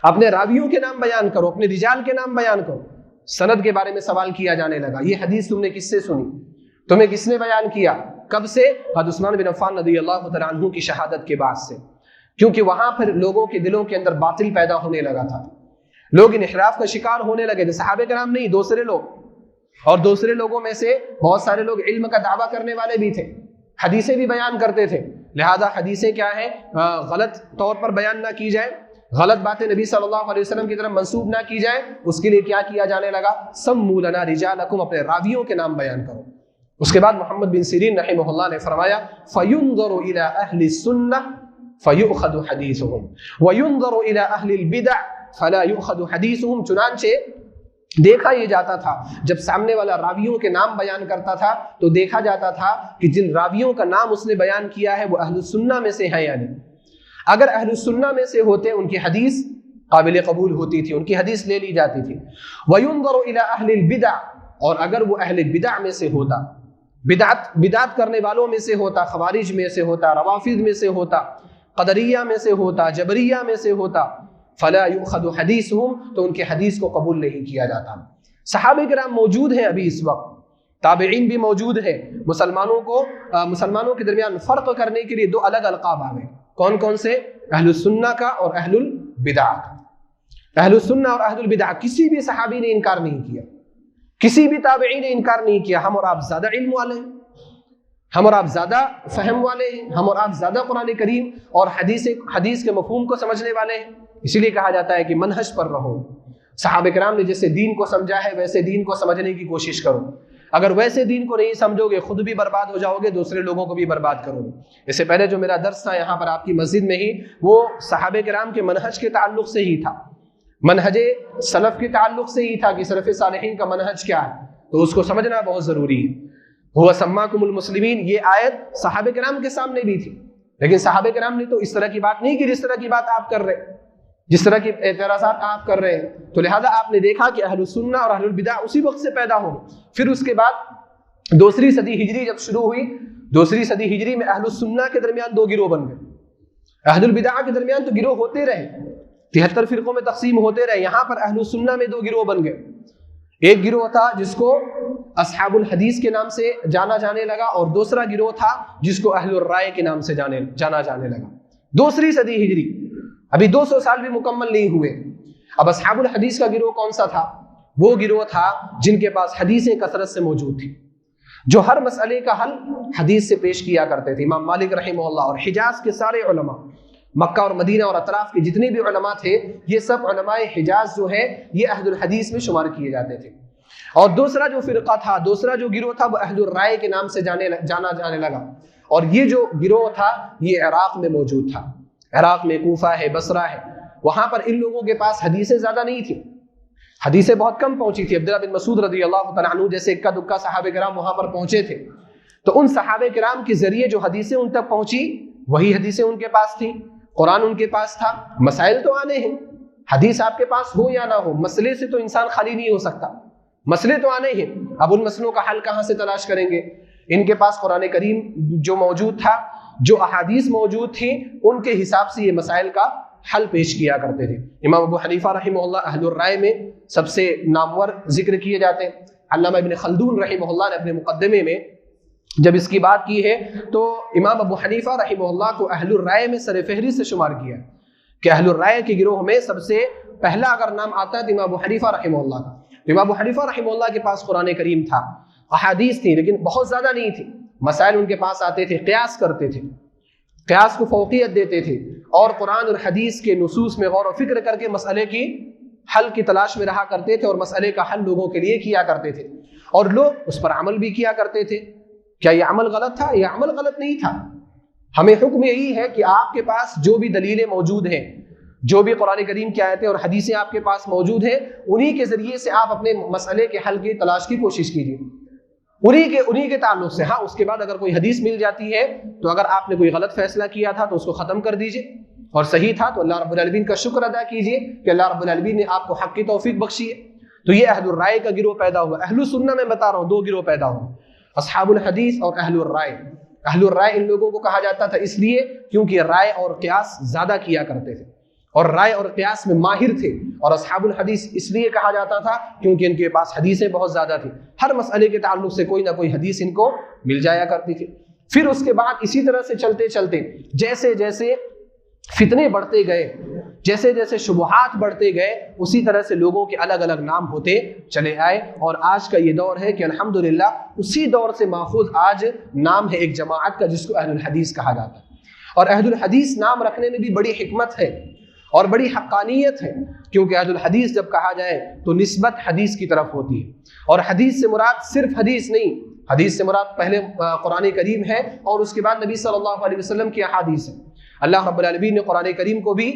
اپنے راویوں کے نام بیان کرو، اپنے رجال کے نام بیان کرو۔ سند کے بارے میں سوال کیا جانے لگا، یہ حدیث تم نے کس سے سنی؟ تمہیں کس نے بیان کیا؟ کب سے؟ حضرت عثمان بن عفان رضی اللہ تعالی عنہ کی شہادت کے بعد سے، کیونکہ وہاں پر لوگوں کے دلوں کے اندر باطل پیدا ہونے لگا تھا، لوگ انحراف کا شکار ہونے لگے تھے، صحابہ کرام نہیں، دوسرے لوگ، اور دوسرے لوگوں میں سے بہت سارے لوگ علم کا دعویٰ کرنے والے بھی تھے، حدیثیں بھی بیان کرتے تھے۔ لہذا حدیثیں کیا ہیں؟ غلط طور پر بیان نہ کی جائے، غلط باتیں نبی صلی اللہ علیہ وسلم کی طرف منسوب نہ کی جائے، اس کے لیے کیا کیا جانے لگا؟ سموا لنا رجالکم، اپنے راویوں کے نام بیان کرو۔ اس کے بعد محمد بن سیرین رحمہ اللہ نے فرمایا فَيُنظَرُ إِلَىٰ أَهْلِ السُّنَّةِ فَيُؤْخَذُ حَدِيثُهُمْ وَيُنظَرُ إِلَىٰ أَهْلِ الْبِدَعِ فَلَا يُؤْخَذُ حَدِيثُهُمْ، چنانچہ دیکھا یہ جاتا تھا جب سامنے والا راویوں کے نام بیان کرتا تھا تو دیکھا جاتا تھا کہ جن راویوں کا نام اس نے بیان کیا ہے وہ اہل السنہ میں سے ہیں یا نہیں۔ اگر اہل السنہ میں سے ہوتے ان کی حدیث قابل قبول ہوتی تھی، ان کی حدیث لے لی جاتی تھی۔ وَيُنظَرُ إِلَىٰ أَهْلِ الْبِدَعِ، اور اگر وہ اہل بدع میں سے ہوتا، بدعت کرنے والوں میں سے ہوتا، خوارج میں سے ہوتا، روافض میں سے ہوتا، قدریہ میں سے ہوتا، جبریہ میں سے ہوتا، فَلَا يُؤْخَذُ حَدِيثُهُمْ، تو ان کے حدیث کو قبول نہیں کیا جاتا۔ صحابہ کرام موجود ہیں ابھی اس وقت، تابعین بھی موجود ہیں، مسلمانوں کے درمیان فرق کرنے کے لیے 2 الگ القاب آ گئے، کون کون سے؟ اہل السنہ کا اور اہل البدع کا۔ اہل السنہ اور اہل البدع کسی بھی صحابی نے انکار نہیں کیا، کسی بھی تابعی نے انکار نہیں کیا، ہم اور آپ زیادہ علم والے ہیں، ہم اور آپ زیادہ فہم والے ہیں، ہم اور آپ زیادہ قرآن کریم اور حدیث کے مفہوم کو سمجھنے والے ہیں، اسی لیے کہا جاتا ہے کہ منہج پر رہو۔ صحابہ کرام نے جیسے دین کو سمجھا ہے ویسے دین کو سمجھنے کی کوشش کرو، اگر ویسے دین کو نہیں سمجھو گے خود بھی برباد ہو جاؤ گے، دوسرے لوگوں کو بھی برباد کرو گے۔ اس سے پہلے جو میرا درس تھا یہاں پر آپ کی مسجد میں ہی، وہ صحابہ کرام کے منہج کے تعلق سے ہی تھا، منہج سلف کے تعلق سے ہی تھا کہ سلف صالحین کا منہج کیا ہے، تو اس کو سمجھنا بہت ضروری ہے۔ هو سماکم المسلمین، یہ آیت صحابہ کرام کے سامنے بھی تھی، لیکن صحابہ کرام نے تو اس طرح کی بات نہیں کی جس طرح کی بات آپ کر رہے ہیں، جس طرح کی اعتراضات آپ کر رہے ہیں، تو لہذا آپ نے دیکھا کہ اہل السنہ اور اہل البدع اسی وقت سے پیدا ہو۔ پھر اس کے بعد 2ری صدی ہجری جب شروع ہوئی، 2ری صدی ہجری میں اہل السنہ کے درمیان 2 گروہ بن گئے، اہل البدع کے درمیان تو گروہ ہوتے رہے، 73 فرقوں میں تقسیم ہوتے رہے، یہاں پر اہل السنہ میں 2 گروہ بن گئے۔ ایک گروہ تھا جس کو اصحاب الحدیث کے نام سے جانا جانے لگا، اور دوسرا گروہ تھا جس کو اہل الرائے کے نام سے جانا جانے لگا۔ 2ری صدی ہجری، ابھی 200 سال بھی مکمل نہیں ہوئے۔ اب اصحاب الحدیث کا گروہ کون سا تھا؟ وہ گروہ تھا جن کے پاس حدیثیں کثرت سے موجود تھیں، جو ہر مسئلے کا حل حدیث سے پیش کیا کرتے تھے۔ امام مالک رحمہ اللہ اور حجاز کے سارے علماء، مکہ اور مدینہ اور اطراف کے جتنے بھی علماء تھے، یہ سب علماء حجاز جو ہے یہ اہل الحدیث میں شمار کیے جاتے تھے۔ اور دوسرا جو فرقہ تھا، دوسرا جو گروہ تھا، وہ اہل الرائے کے نام سے جانا جانے لگا، اور یہ جو گروہ تھا یہ عراق میں موجود تھا۔ عراق میں کوفہ ہے، بصرہ ہے، وہاں پر ان لوگوں کے پاس حدیثیں زیادہ نہیں تھیں، حدیثیں بہت کم پہنچی تھی۔ عبداللہ بن مسعود رضی اللہ تعالیٰ عنہ جیسے اکا دکا صحابہ کرام وہاں پر پہنچے تھے، تو ان صحابہ کرام کے ذریعے جو حدیثیں ان تک پہنچی وہی حدیثیں ان کے پاس تھیں، قرآن ان کے پاس تھا۔ مسائل تو آنے ہیں، حدیث آپ کے پاس ہو یا نہ ہو، مسئلے سے تو انسان خالی نہیں ہو سکتا، مسئلے تو آنے ہیں۔ اب ان مسئلوں کا حل کہاں سے تلاش کریں گے؟ ان کے پاس قرآن کریم جو موجود تھا، جو احادیث موجود تھیں، ان کے حساب سے یہ مسائل کا حل پیش کیا کرتے تھے۔ امام ابو حنیفہ رحمہ اللہ اہل الرائے میں سب سے نامور ذکر کیے جاتے ہیں۔ علامہ ابن خلدون رحمہ اللہ نے اپنے مقدمے میں جب اس کی بات کی ہے تو امام ابو حنیفہ رحمہ اللہ کو اہل الرائے میں سر فہرست سے شمار کیا کہ اہل الرائے کے گروہ میں سب سے پہلا اگر نام آتا ہے تو امام ابو حنیفہ رحمہ اللہ کا۔ امام ابو حنیفہ رحمہ اللہ کے پاس قرآن کریم تھا، احادیث تھی، لیکن بہت زیادہ نہیں تھی، مسائل ان کے پاس آتے تھے، قیاس کرتے تھے، قیاس کو فوقیت دیتے تھے، اور قرآن اور حدیث کے نصوص میں غور و فکر کر کے مسئلے کی حل کی تلاش میں رہا کرتے تھے، اور مسئلے کا حل لوگوں کے لیے کیا کرتے تھے، اور لوگ اس پر عمل بھی کیا کرتے تھے۔ کیا یہ عمل غلط تھا؟ یہ عمل غلط نہیں تھا۔ ہمیں حکم یہی ہے کہ آپ کے پاس جو بھی دلیلیں موجود ہیں، جو بھی قرآن کریم کی آیتیں اور حدیثیں آپ کے پاس موجود ہیں، انہی کے ذریعے سے آپ اپنے مسئلے کے حل کی تلاش کی کوشش کیجیے، انہی کے تعلق سے۔ ہاں، اس کے بعد اگر کوئی حدیث مل جاتی ہے تو اگر آپ نے کوئی غلط فیصلہ کیا تھا تو اس کو ختم کر دیجیے، اور صحیح تھا تو اللہ رب العالمین کا شکر ادا کیجیے کہ اللہ رب العالمین نے آپ کو حق کی توفیق بخشی ہے۔ تو یہ اہل الرائے کا گروہ پیدا ہوا۔ اہل السنہ میں بتا رہا ہوں دو گروہ پیدا ہوئے، اصحاب الحدیث اور اہل الرائے۔ اہل الرائے ان لوگوں کو کہا جاتا تھا اس لیے کیونکہ رائے اور قیاس زیادہ کیا کرتے تھے اور رائے اور قیاس میں ماہر تھے، اور اصحاب الحدیث اس لیے کہا جاتا تھا کیونکہ ان کے پاس حدیثیں بہت زیادہ تھیں، ہر مسئلے کے تعلق سے کوئی نہ کوئی حدیث ان کو مل جایا کرتی تھی۔ پھر اس کے بعد اسی طرح سے چلتے چلتے جیسے جیسے فتنے بڑھتے گئے، جیسے جیسے شبہات بڑھتے گئے، اسی طرح سے لوگوں کے الگ الگ نام ہوتے چلے آئے، اور آج کا یہ دور ہے کہ الحمدللہ اسی دور سے ماخوذ آج نام ہے ایک جماعت کا جس کو اہل الحدیث کہا جاتا ہے۔ اور اہل الحدیث نام رکھنے میں بھی بڑی حکمت ہے اور بڑی حقانیت ہے، کیونکہ اہل الحدیث جب کہا جائے تو نسبت حدیث کی طرف ہوتی ہے، اور حدیث سے مراد صرف حدیث نہیں، حدیث سے مراد پہلے قرآن کریم ہے اور اس کے بعد نبی صلی اللہ علیہ وسلم کی احادیث ہے۔ اللہ رب العالمین نے قرآن کریم کو بھی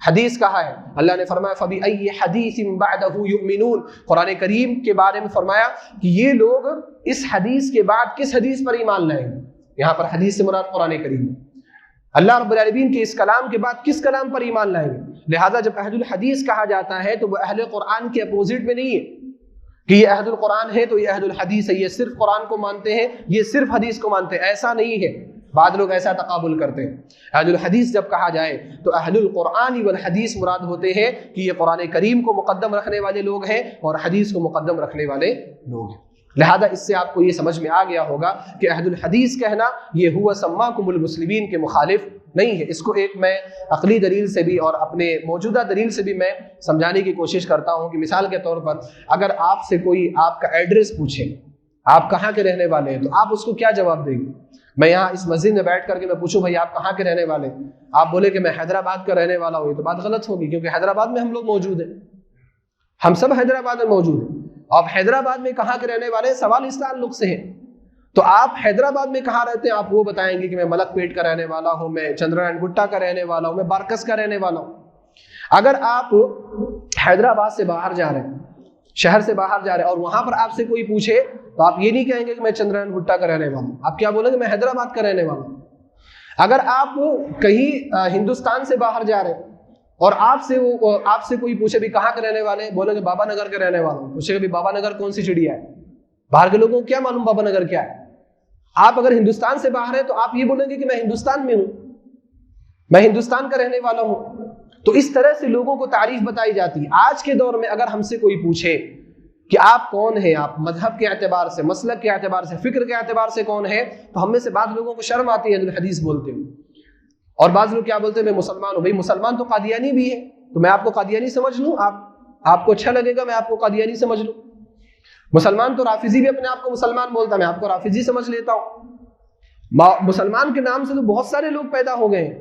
حدیث کہا ہے۔ اللہ نے فرمایا فَبِأَيِّ حَدِيثٍ بَعْدَهُ يُؤْمِنُونَ، قرآن کریم کے بارے میں فرمایا کہ یہ لوگ اس حدیث کے بعد کس حدیث پر ایمان لائیں گے۔ یہاں پر حدیث سے مراد قرآن کریم ہے۔ اللہ رب العالمین کے اس کلام کے بعد کس کلام پر ایمان لائیں گے؟ لہٰذا جب اہل الحدیث کہا جاتا ہے تو وہ اہل قرآن کے اپوزٹ میں نہیں ہے کہ یہ اہل القرآن ہے تو یہ اہل الحدیث ہے، یہ صرف قرآن کو مانتے ہیں، یہ صرف حدیث کو مانتے ہیں، ایسا نہیں ہے۔ بعض لوگ ایسا تقابل کرتے ہیں۔ اہل الحدیث جب کہا جائے تو اہل القرآن والحدیث مراد ہوتے ہیں کہ یہ قرآن کریم کو مقدم رکھنے والے لوگ ہیں اور حدیث کو مقدم رکھنے والے لوگ ہیں۔ لہذا اس سے آپ کو یہ سمجھ میں آ گیا ہوگا کہ اہل الحدیث کہنا یہ ہوا سماکم المسلمین کے مخالف نہیں ہے۔ اس کو ایک میں عقلی دلیل سے بھی اور اپنے موجودہ دلیل سے بھی میں سمجھانے کی کوشش کرتا ہوں کہ مثال کے طور پر اگر آپ سے کوئی آپ کا ایڈریس پوچھے، آپ کہاں کے رہنے والے ہیں، تو آپ اس کو کیا جواب دیں گے؟ میں یہاں اس مسجد میں بیٹھ کر کے میں پوچھوں بھائی آپ کہاں کے رہنے والے ہیں، آپ بولے کہ میں حیدرآباد کا رہنے والا ہوں، یہ تو بات غلط ہوگی، کیونکہ حیدرآباد میں ہم لوگ موجود ہیں، ہم سب حیدرآباد میں موجود ہیں۔ آپ حیدرآباد میں کہاں کے رہنے والے ہیں، سوال اس تعلق سے ہے۔ تو آپ حیدرآباد میں کہاں رہتے ہیں، آپ وہ بتائیں گے کہ میں ملک پیٹ کا رہنے والا ہوں، میں چندرائن گٹا کا رہنے والا ہوں، میں بارکس کا رہنے والا ہوں۔ اگر آپ حیدرآباد سے باہر جا رہے ہیں، شہر سے باہر جا رہے ہیں، اور وہاں پر آپ سے کوئی پوچھے تو آپ یہ نہیں کہیں گے کہ میں چندرائن گٹا کا رہنے والا ہوں، آپ کیا بولیں گے؟ میں حیدرآباد کا رہنے والا ہوں۔ اگر آپ کہیں ہندوستان سے باہر جا رہے ہیں اور آپ سے کوئی پوچھے بھی کہاں کے رہنے والے ہیں، بولیں گے بابا نگر کے رہنے والا ہوں، پوچھے گا بھی بابا نگر کون سی چڑیا ہے؟ باہر کے لوگوں کو کیا معلوم بابا نگر کیا ہے؟ آپ اگر ہندوستان سے باہر ہیں تو آپ یہ بولیں گے کہ میں ہندوستان میں ہوں، میں ہندوستان کا رہنے والا ہوں۔ تو اس طرح سے لوگوں کو تعریف بتائی جاتی ہے۔ آج کے دور میں اگر ہم سے کوئی پوچھے کہ آپ کون ہیں، آپ مذہب کے اعتبار سے، مسلک کے اعتبار سے، فکر کے اعتبار سے کون ہے، تو ہم میں سے بعض لوگوں کو شرم آتی ہے الحدیث بولتے ہیں، اور بعض لوگ کیا بولتے ہیں میں مسلمان ہوں۔ بھائی مسلمان تو قادیانی بھی ہے، تو میں آپ کو قادیانی سمجھ لوں؟ آپ کو اچھا لگے گا میں آپ کو قادیانی سمجھ لوں؟ مسلمان تو رافضی بھی اپنے آپ کو مسلمان بولتا، میں آپ کو رافضی سمجھ لیتا ہوں۔ مسلمان کے نام سے تو بہت سارے لوگ پیدا ہو گئے ہیں،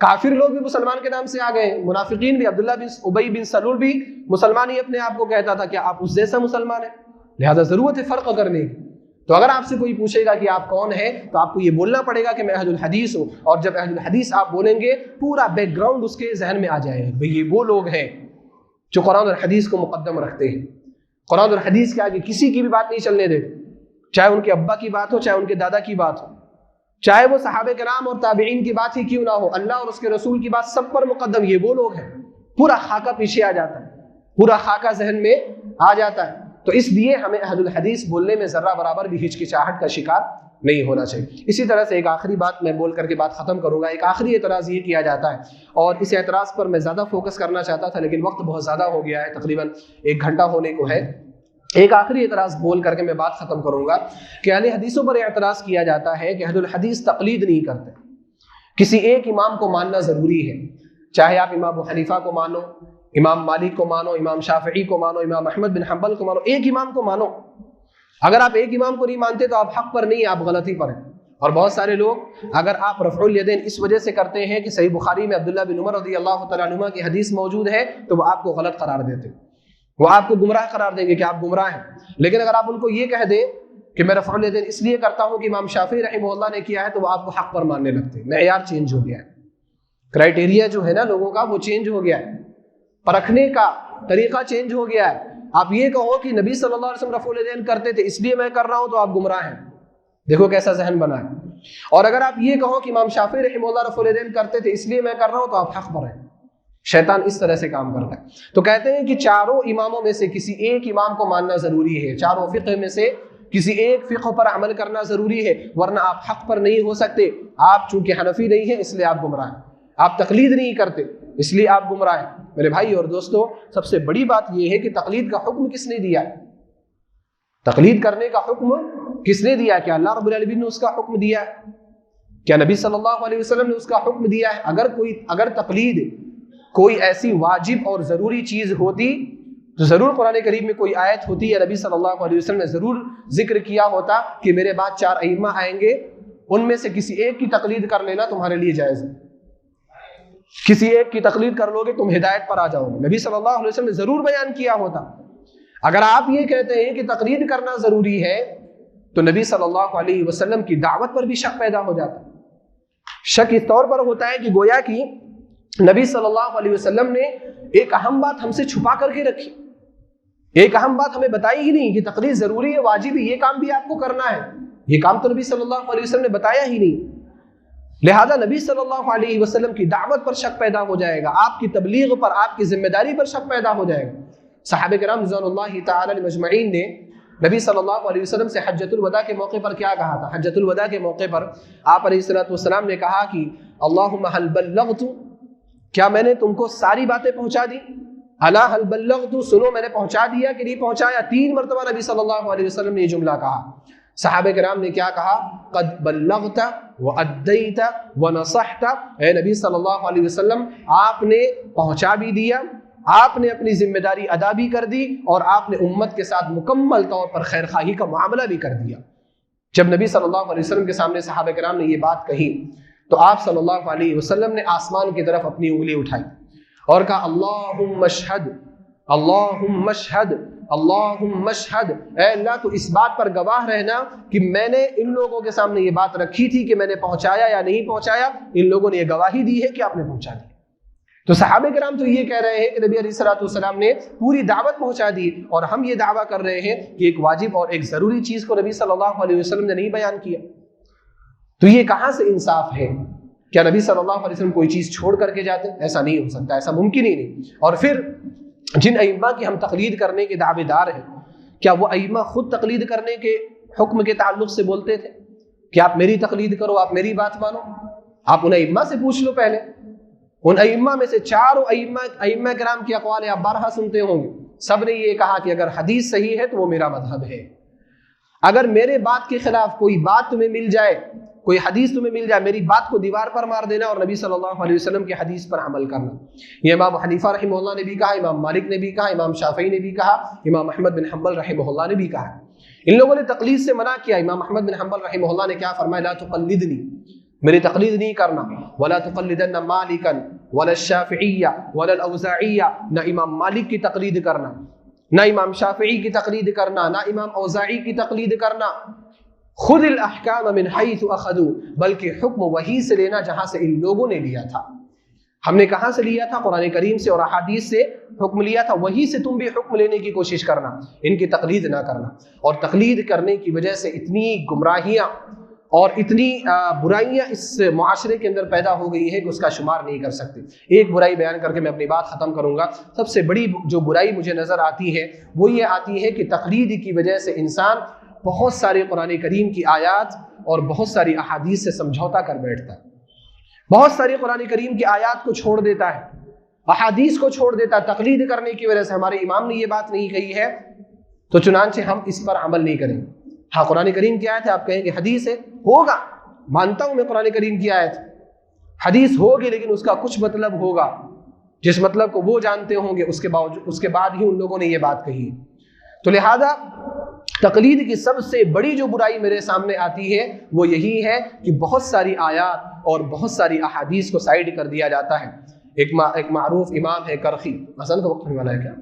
کافر لوگ بھی مسلمان کے نام سے آ گئے ہیں، منافقین بھی، عبداللہ بن ابی بن سلول بھی مسلمان ہی اپنے آپ کو کہتا تھا، کیا آپ اس جیسا مسلمان ہیں؟ لہذا ضرورت ہے فرق کرنے کی۔ تو اگر آپ سے کوئی پوچھے گا کہ آپ کون ہیں تو آپ کو یہ بولنا پڑے گا کہ میں اہل الحدیث ہوں، اور جب اہل الحدیث آپ بولیں گے پورا بیک گراؤنڈ اس کے ذہن میں آ جائے گا، بھئی یہ وہ لوگ ہیں جو قرآن اور حدیث کو مقدم رکھتے ہیں، قرآن اور حدیث کے آگے کسی کی بھی بات نہیں چلنے دیتے، چاہے ان کے ابا کی بات ہو، چاہے ان کے دادا کی بات ہو، چاہے وہ صحابہ کرام اور تابعین کی بات ہی کیوں نہ ہو، اللہ اور اس کے رسول کی بات سب پر مقدم، یہ وہ لوگ ہیں۔ پورا خاکہ پیچھے آ جاتا ہے، پورا خاکہ ذہن میں آ جاتا ہے۔ تو اس لیے ہمیں اہل الحدیث بولنے میں ذرہ برابر بھی ہچکچاہٹ کا شکار نہیں ہونا چاہیے۔ اسی طرح سے ایک آخری بات میں بول کر کے بات ختم کروں گا، ایک آخری اعتراض یہ کیا جاتا ہے، اور اس اعتراض پر میں زیادہ فوکس کرنا چاہتا تھا لیکن وقت بہت زیادہ ہو گیا ہے، تقریباً 1 گھنٹہ ہونے کو ہے۔ ایک آخری اعتراض بول کر کے میں بات ختم کروں گا کہ اہل حدیثوں پر اعتراض کیا جاتا ہے کہ اہل الحدیث تقلید نہیں کرتے، کسی ایک امام کو ماننا ضروری ہے، چاہے آپ امام ابو حنیفہ کو مانو، امام مالک کو مانو، امام شافعی کو مانو، امام احمد بن حنبل کو مانو، ایک امام کو مانو۔ اگر آپ ایک امام کو نہیں مانتے تو آپ حق پر نہیں، آپ غلطی پر ہیں۔ اور بہت سارے لوگ، اگر آپ رفع الیدین اس وجہ سے کرتے ہیں کہ صحیح بخاری میں عبداللہ بن عمر رضی اللہ تعالیٰ عنہما کی حدیث موجود ہے تو وہ آپ کو غلط قرار دیتے ہیں، وہ آپ کو گمراہ قرار دیں گے کہ آپ گمراہ ہیں۔ لیکن اگر آپ ان کو یہ کہہ دیں کہ میں رفع الیدین اس لیے کرتا ہوں کہ امام شافعی رحمہ اللہ نے کیا ہے تو وہ آپ کو حق پر ماننے لگتے ہیں۔ معیار چینج ہو گیا ہے، کرائٹیریا جو ہے نا لوگوں کا وہ چینج ہو گیا ہے، پرکھنے کا طریقہ چینج ہو گیا ہے۔ آپ یہ کہو کہ نبی صلی اللہ علیہ وسلم رفع الیدین کرتے تھے اس لیے میں کر رہا ہوں تو آپ گمراہ ہیں، دیکھو کیسا ذہن بنا ہے۔ اور اگر آپ یہ کہو کہ امام شافعی رحمہ اللہ رفع الیدین کرتے تھے اس لیے میں کر رہا ہوں تو آپ حق پر ہیں۔ شیطان اس طرح سے کام کرتا ہے۔ تو کہتے ہیں کہ چاروں اماموں میں سے کسی ایک امام کو ماننا ضروری ہے، چاروں فقہ میں سے کسی ایک فقہ پر عمل کرنا ضروری ہے، ورنہ آپ حق پر نہیں ہو سکتے۔ آپ چونکہ حنفی نہیں ہیں اس لیے آپ گمراہ ہیں، آپ تقلید نہیں کرتے اس لیے آپ گمراہ ہیں۔ میرے بھائی اور دوستو، سب سے بڑی بات یہ ہے کہ تقلید کا حکم کس نے دیا ہے؟ تقلید کرنے کا حکم کس نے دیا؟ کیا اللہ رب العالمین نے اس کا حکم دیا ہے؟ کیا نبی صلی اللہ علیہ وسلم نے اس کا حکم دیا ہے؟ اگر تقلید کوئی ایسی واجب اور ضروری چیز ہوتی تو ضرور قرآن کریم میں کوئی آیت ہوتی یا نبی صلی اللہ علیہ وسلم نے ضرور ذکر کیا ہوتا کہ میرے بعد 4 ائمہ آئیں گے، ان میں سے کسی ایک کی تقلید کر لینا تمہارے لیے جائز ہے، کسی ایک کی تقلید کر لو گے تم ہدایت پر آ جاؤ گے، نبی صلی اللہ علیہ وسلم نے ضرور بیان کیا ہوتا۔ اگر آپ یہ کہتے ہیں کہ تقلید کرنا ضروری ہے تو نبی صلی اللہ علیہ وسلم کی دعوت پر بھی شک پیدا ہو جاتا ہے۔ شک اس طور پر ہوتا ہے کہ گویا کہ نبی صلی اللہ علیہ وسلم نے ایک اہم بات ہم سے چھپا کر کے رکھی، ایک اہم بات ہمیں بتائی ہی نہیں کہ تقلید ضروری ہے، واجب ہے، یہ کام بھی آپ کو کرنا ہے، یہ کام تو نبی صلی اللہ علیہ وسلم نے بتایا ہی نہیں۔ لہذا نبی صلی اللہ علیہ وسلم کی دعوت پر شک پیدا ہو جائے گا، آپ کی تبلیغ پر، آپ کی ذمہ داری پر شک پیدا ہو جائے گا۔ صحابہ کرام رضوان اللہ تعالی علیہم اجمعین نے نبی صلی اللہ علیہ وسلم سے حجۃ الوداع کے موقع پر کیا کہا تھا؟ حجۃ الوداع کے موقع پر آپ علیہ الصلوۃ والسلام نے کہا کہ اللہم هل بلغت، کیا میں نے تم کو ساری باتیں پہنچا دی؟ الا هل بلغت، سنو میں نے پہنچا دیا کہ نہیں پہنچایا؟ 3 مرتبہ نبی صلی اللہ علیہ وسلم نے یہ جملہ کہا۔ صحابہ کرام نے کیا کہا؟ قد بلغت وادیت ونصحت، اے نبی صلی اللہ علیہ وسلم آپ نے پہنچا بھی دیا، آپ نے اپنی ذمہ داری ادا بھی کر دی، اور آپ نے امت کے ساتھ مکمل طور پر خیر خواہی کا معاملہ بھی کر دیا۔ جب نبی صلی اللہ علیہ وسلم کے سامنے صحابہ کرام نے یہ بات کہی تو آپ صلی اللہ علیہ وسلم نے آسمان کی طرف اپنی انگلی اٹھائی اور کہا اللہم اشہد، اللہم اشہد، اللہم اشہد، اے اللہ تو اس بات پر گواہ رہنا کہ میں نے ان لوگوں کے سامنے یہ بات رکھی تھی کہ میں نے پہنچایا یا نہیں پہنچایا، ان لوگوں نے یہ گواہی دی ہے کہ آپ نے پہنچا دی۔ تو صحابہ کرام تو یہ کہہ رہے ہیں کہ نبی علیہ الصلوۃ والسلام نے پوری دعوت پہنچا دی، اور ہم یہ دعویٰ کر رہے ہیں کہ ایک واجب اور ایک ضروری چیز کو نبی صلی اللہ علیہ وسلم نے نہیں بیان کیا۔ تو یہ کہاں سے انصاف ہے؟ کیا نبی صلی اللہ علیہ وسلم کوئی چیز چھوڑ کر کے جاتے؟ ایسا نہیں ہو سکتا، ایسا ممکن ہی نہیں۔ اور پھر جن ائمہ کی ہم تقلید کرنے کے دعوے دار ہیں، کیا وہ ائمہ خود تقلید کرنے کے حکم کے تعلق سے بولتے تھے کہ آپ میری تقلید کرو، آپ میری بات مانو؟ آپ ان ائمہ سے پوچھ لو پہلے۔ ان ائمہ میں سے 4 ائمہ کرام کی اقوال آپ بارہا سنتے ہوں گے، سب نے یہ کہا کہ اگر حدیث صحیح ہے تو وہ میرا مذہب ہے، اگر میرے بات کے خلاف کوئی بات تمہیں مل جائے، کوئی حدیث تمہیں مل جائے میری بات کو دیوار پر مار دینا اور نبی صلی اللہ علیہ وسلم کی حدیث پر عمل کرنا. یہ امام حنیفہ رحمہ اللہ نے بھی کہا, امام مالک نے بھی کہا, امام شافعی نے بھی کہا, امام احمد بن حنبل رحمہ اللہ نے بھی کہا. ان لوگوں نے تقلید سے منع کیا. امام احمد بن حنبل رحمہ اللہ نے کیا فرمایا, لا تقلدنی, میری تقلید نہیں کرنا. ولا تقلدن مالکا ولا الشافعی ولا الاوزاعی, نہ امام مالک کی تقلید کرنا, نہ امام شافعی کی تقلید کرنا, نہ امام اوزاعی کی تقلید کرنا. خذ الاحکام من حیث اخذوا, بلکہ حکم وہی سے لینا جہاں سے ان لوگوں نے لیا تھا. ہم نے کہاں سے لیا تھا؟ قرآن کریم سے اور احادیث سے حکم لیا تھا, وہی سے تم بھی حکم لینے کی کوشش کرنا, ان کی تقلید نہ کرنا. اور تقلید کرنے کی وجہ سے اتنی گمراہیاں اور اتنی برائیاں اس معاشرے کے اندر پیدا ہو گئی ہے کہ اس کا شمار نہیں کر سکتے. ایک برائی بیان کر کے میں اپنی بات ختم کروں گا. سب سے بڑی جو برائی مجھے نظر آتی ہے وہ یہ آتی ہے کہ تقلید کی وجہ سے انسان بہت سارے قرآن کریم کی آیات اور بہت ساری احادیث سے سمجھوتا کر بیٹھتا ہے. بہت ساری قرآن کریم کی آیات کو چھوڑ دیتا ہے, احادیث کو چھوڑ دیتا ہے. تقلید کرنے کی وجہ سے ہمارے امام نے یہ بات نہیں کہی ہے تو چنانچہ ہم اس پر عمل نہیں کریں. ہاں قرآن کریم کی آیت ہے, آپ کہیں کہ حدیث ہے, ہوگا, مانتا ہوں میں قرآن کریم کی آیت حدیث ہوگی, لیکن اس کا کچھ مطلب ہوگا جس مطلب کو وہ جانتے ہوں گے, اس کے بعد ہی ان لوگوں نے یہ بات کہی. تو لہذا تقلید کی سب سے بڑی جو برائی میرے سامنے آتی ہے وہ یہی ہے کہ بہت ساری آیات اور بہت ساری احادیث کو سائیڈ کر دیا جاتا ہے. ایک معروف امام ہے کرخی, حسن کا وقت ہونے والا ہے کیا؟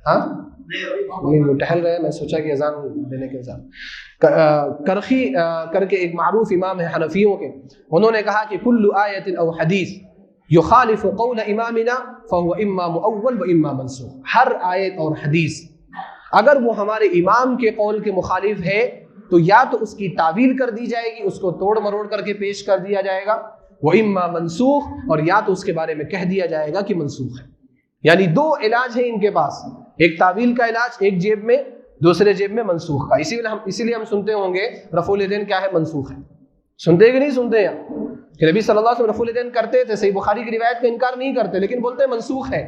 ہاں نہیں, وہ ٹہل رہے ہیں, میں سوچا کہ اذان دینے کے ساتھ. کرخی کر کے ایک معروف امام ہے حنفیوں کے, انہوں نے کہا کہ کل آیت او حدیث یخالف قول امامنا فهو اما مؤول و اما منسوخ. ہر آیت اور حدیث اگر وہ ہمارے امام کے قول کے مخالف ہے تو یا تو اس کی تعویل کر دی جائے گی, اس کو توڑ مروڑ کر کے پیش کر دیا جائے گا, وہ اما منسوخ, اور یا تو اس کے بارے میں کہہ دیا جائے گا کہ منسوخ ہے. یعنی دو علاج ہیں ان کے پاس, ایک تعویل کا علاج ایک جیب میں, دوسرے جیب میں منسوخ کا. اسی لیے ہم سنتے ہوں گے رفع الیدین کیا ہے, منسوخ ہے. سنتے کہ نہیں سنتے ہیں کہ نبی صلی اللہ علیہ وسلم رفع الیدین کرتے تھے, صحیح بخاری کی روایت کا انکار نہیں کرتے, لیکن بولتے ہیں منسوخ ہے.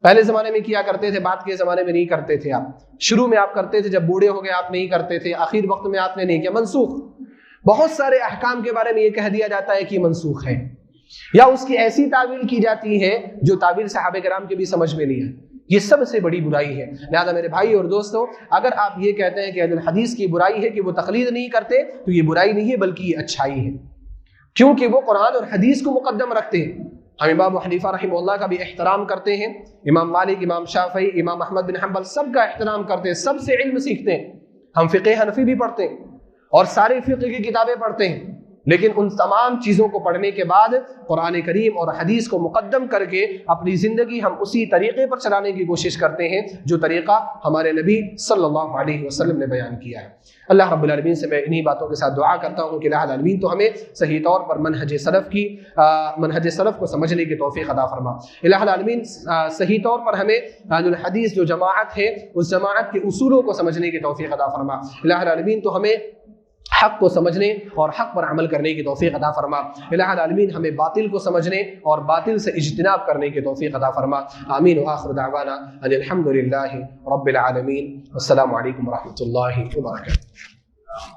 پہلے زمانے میں کیا کرتے تھے, بعد کے زمانے میں نہیں کرتے تھے. آپ شروع میں آپ کرتے تھے, جب بوڑھے ہو گئے آپ نہیں کرتے تھے, آخر وقت میں آپ نے نہیں کیا, منسوخ. بہت سارے احکام کے بارے میں یہ کہہ دیا جاتا ہے کہ منسوخ ہے, یا اس کی ایسی تعویل کی جاتی ہے جو تعویل صحابہ کرام کے بھی سمجھ میں نہیں ہے. یہ سب سے بڑی برائی ہے. لہذا میرے بھائی اور دوستوں, اگر آپ یہ کہتے ہیں کہ اہل الحدیث کی برائی ہے کہ وہ تقلید نہیں کرتے, تو یہ برائی نہیں ہے بلکہ یہ اچھائی ہے, کیونکہ وہ قرآن اور حدیث کو مقدم رکھتے ہیں. ہم امام حنیفہ رحمہ اللہ کا بھی احترام کرتے ہیں, امام مالک, امام شافعی, امام احمد بن حنبل, سب کا احترام کرتے ہیں, سب سے علم سیکھتے ہیں. ہم فقہ حنفی بھی پڑھتے ہیں اور سارے فقہ کی کتابیں پڑھتے ہیں, لیکن ان تمام چیزوں کو پڑھنے کے بعد قرآن کریم اور حدیث کو مقدم کر کے اپنی زندگی ہم اسی طریقے پر چلانے کی کوشش کرتے ہیں جو طریقہ ہمارے نبی صلی اللہ علیہ وسلم نے بیان کیا ہے. اللہ رب العالمین سے میں انہی باتوں کے ساتھ دعا کرتا ہوں کہ الہ العالمین تو ہمیں صحیح طور پر منہج سلف کو سمجھنے کی توفیق عطا فرما. الہ العالمین صحیح طور پر ہمیں اہل الحدیث جو جماعت ہے اس جماعت کے اصولوں کو سمجھنے کی توفیق عطا فرما. الہ العالمین تو ہمیں حق کو سمجھنے اور حق پر عمل کرنے کی توفیق عطا فرما. الہ العالمین ہمیں باطل کو سمجھنے اور باطل سے اجتناب کرنے کی توفیق عطا فرما. آمین. وآخر دعوانا ان الحمد للہ رب العالمین. السلام علیکم ورحمۃ اللہ وبرکاتہ.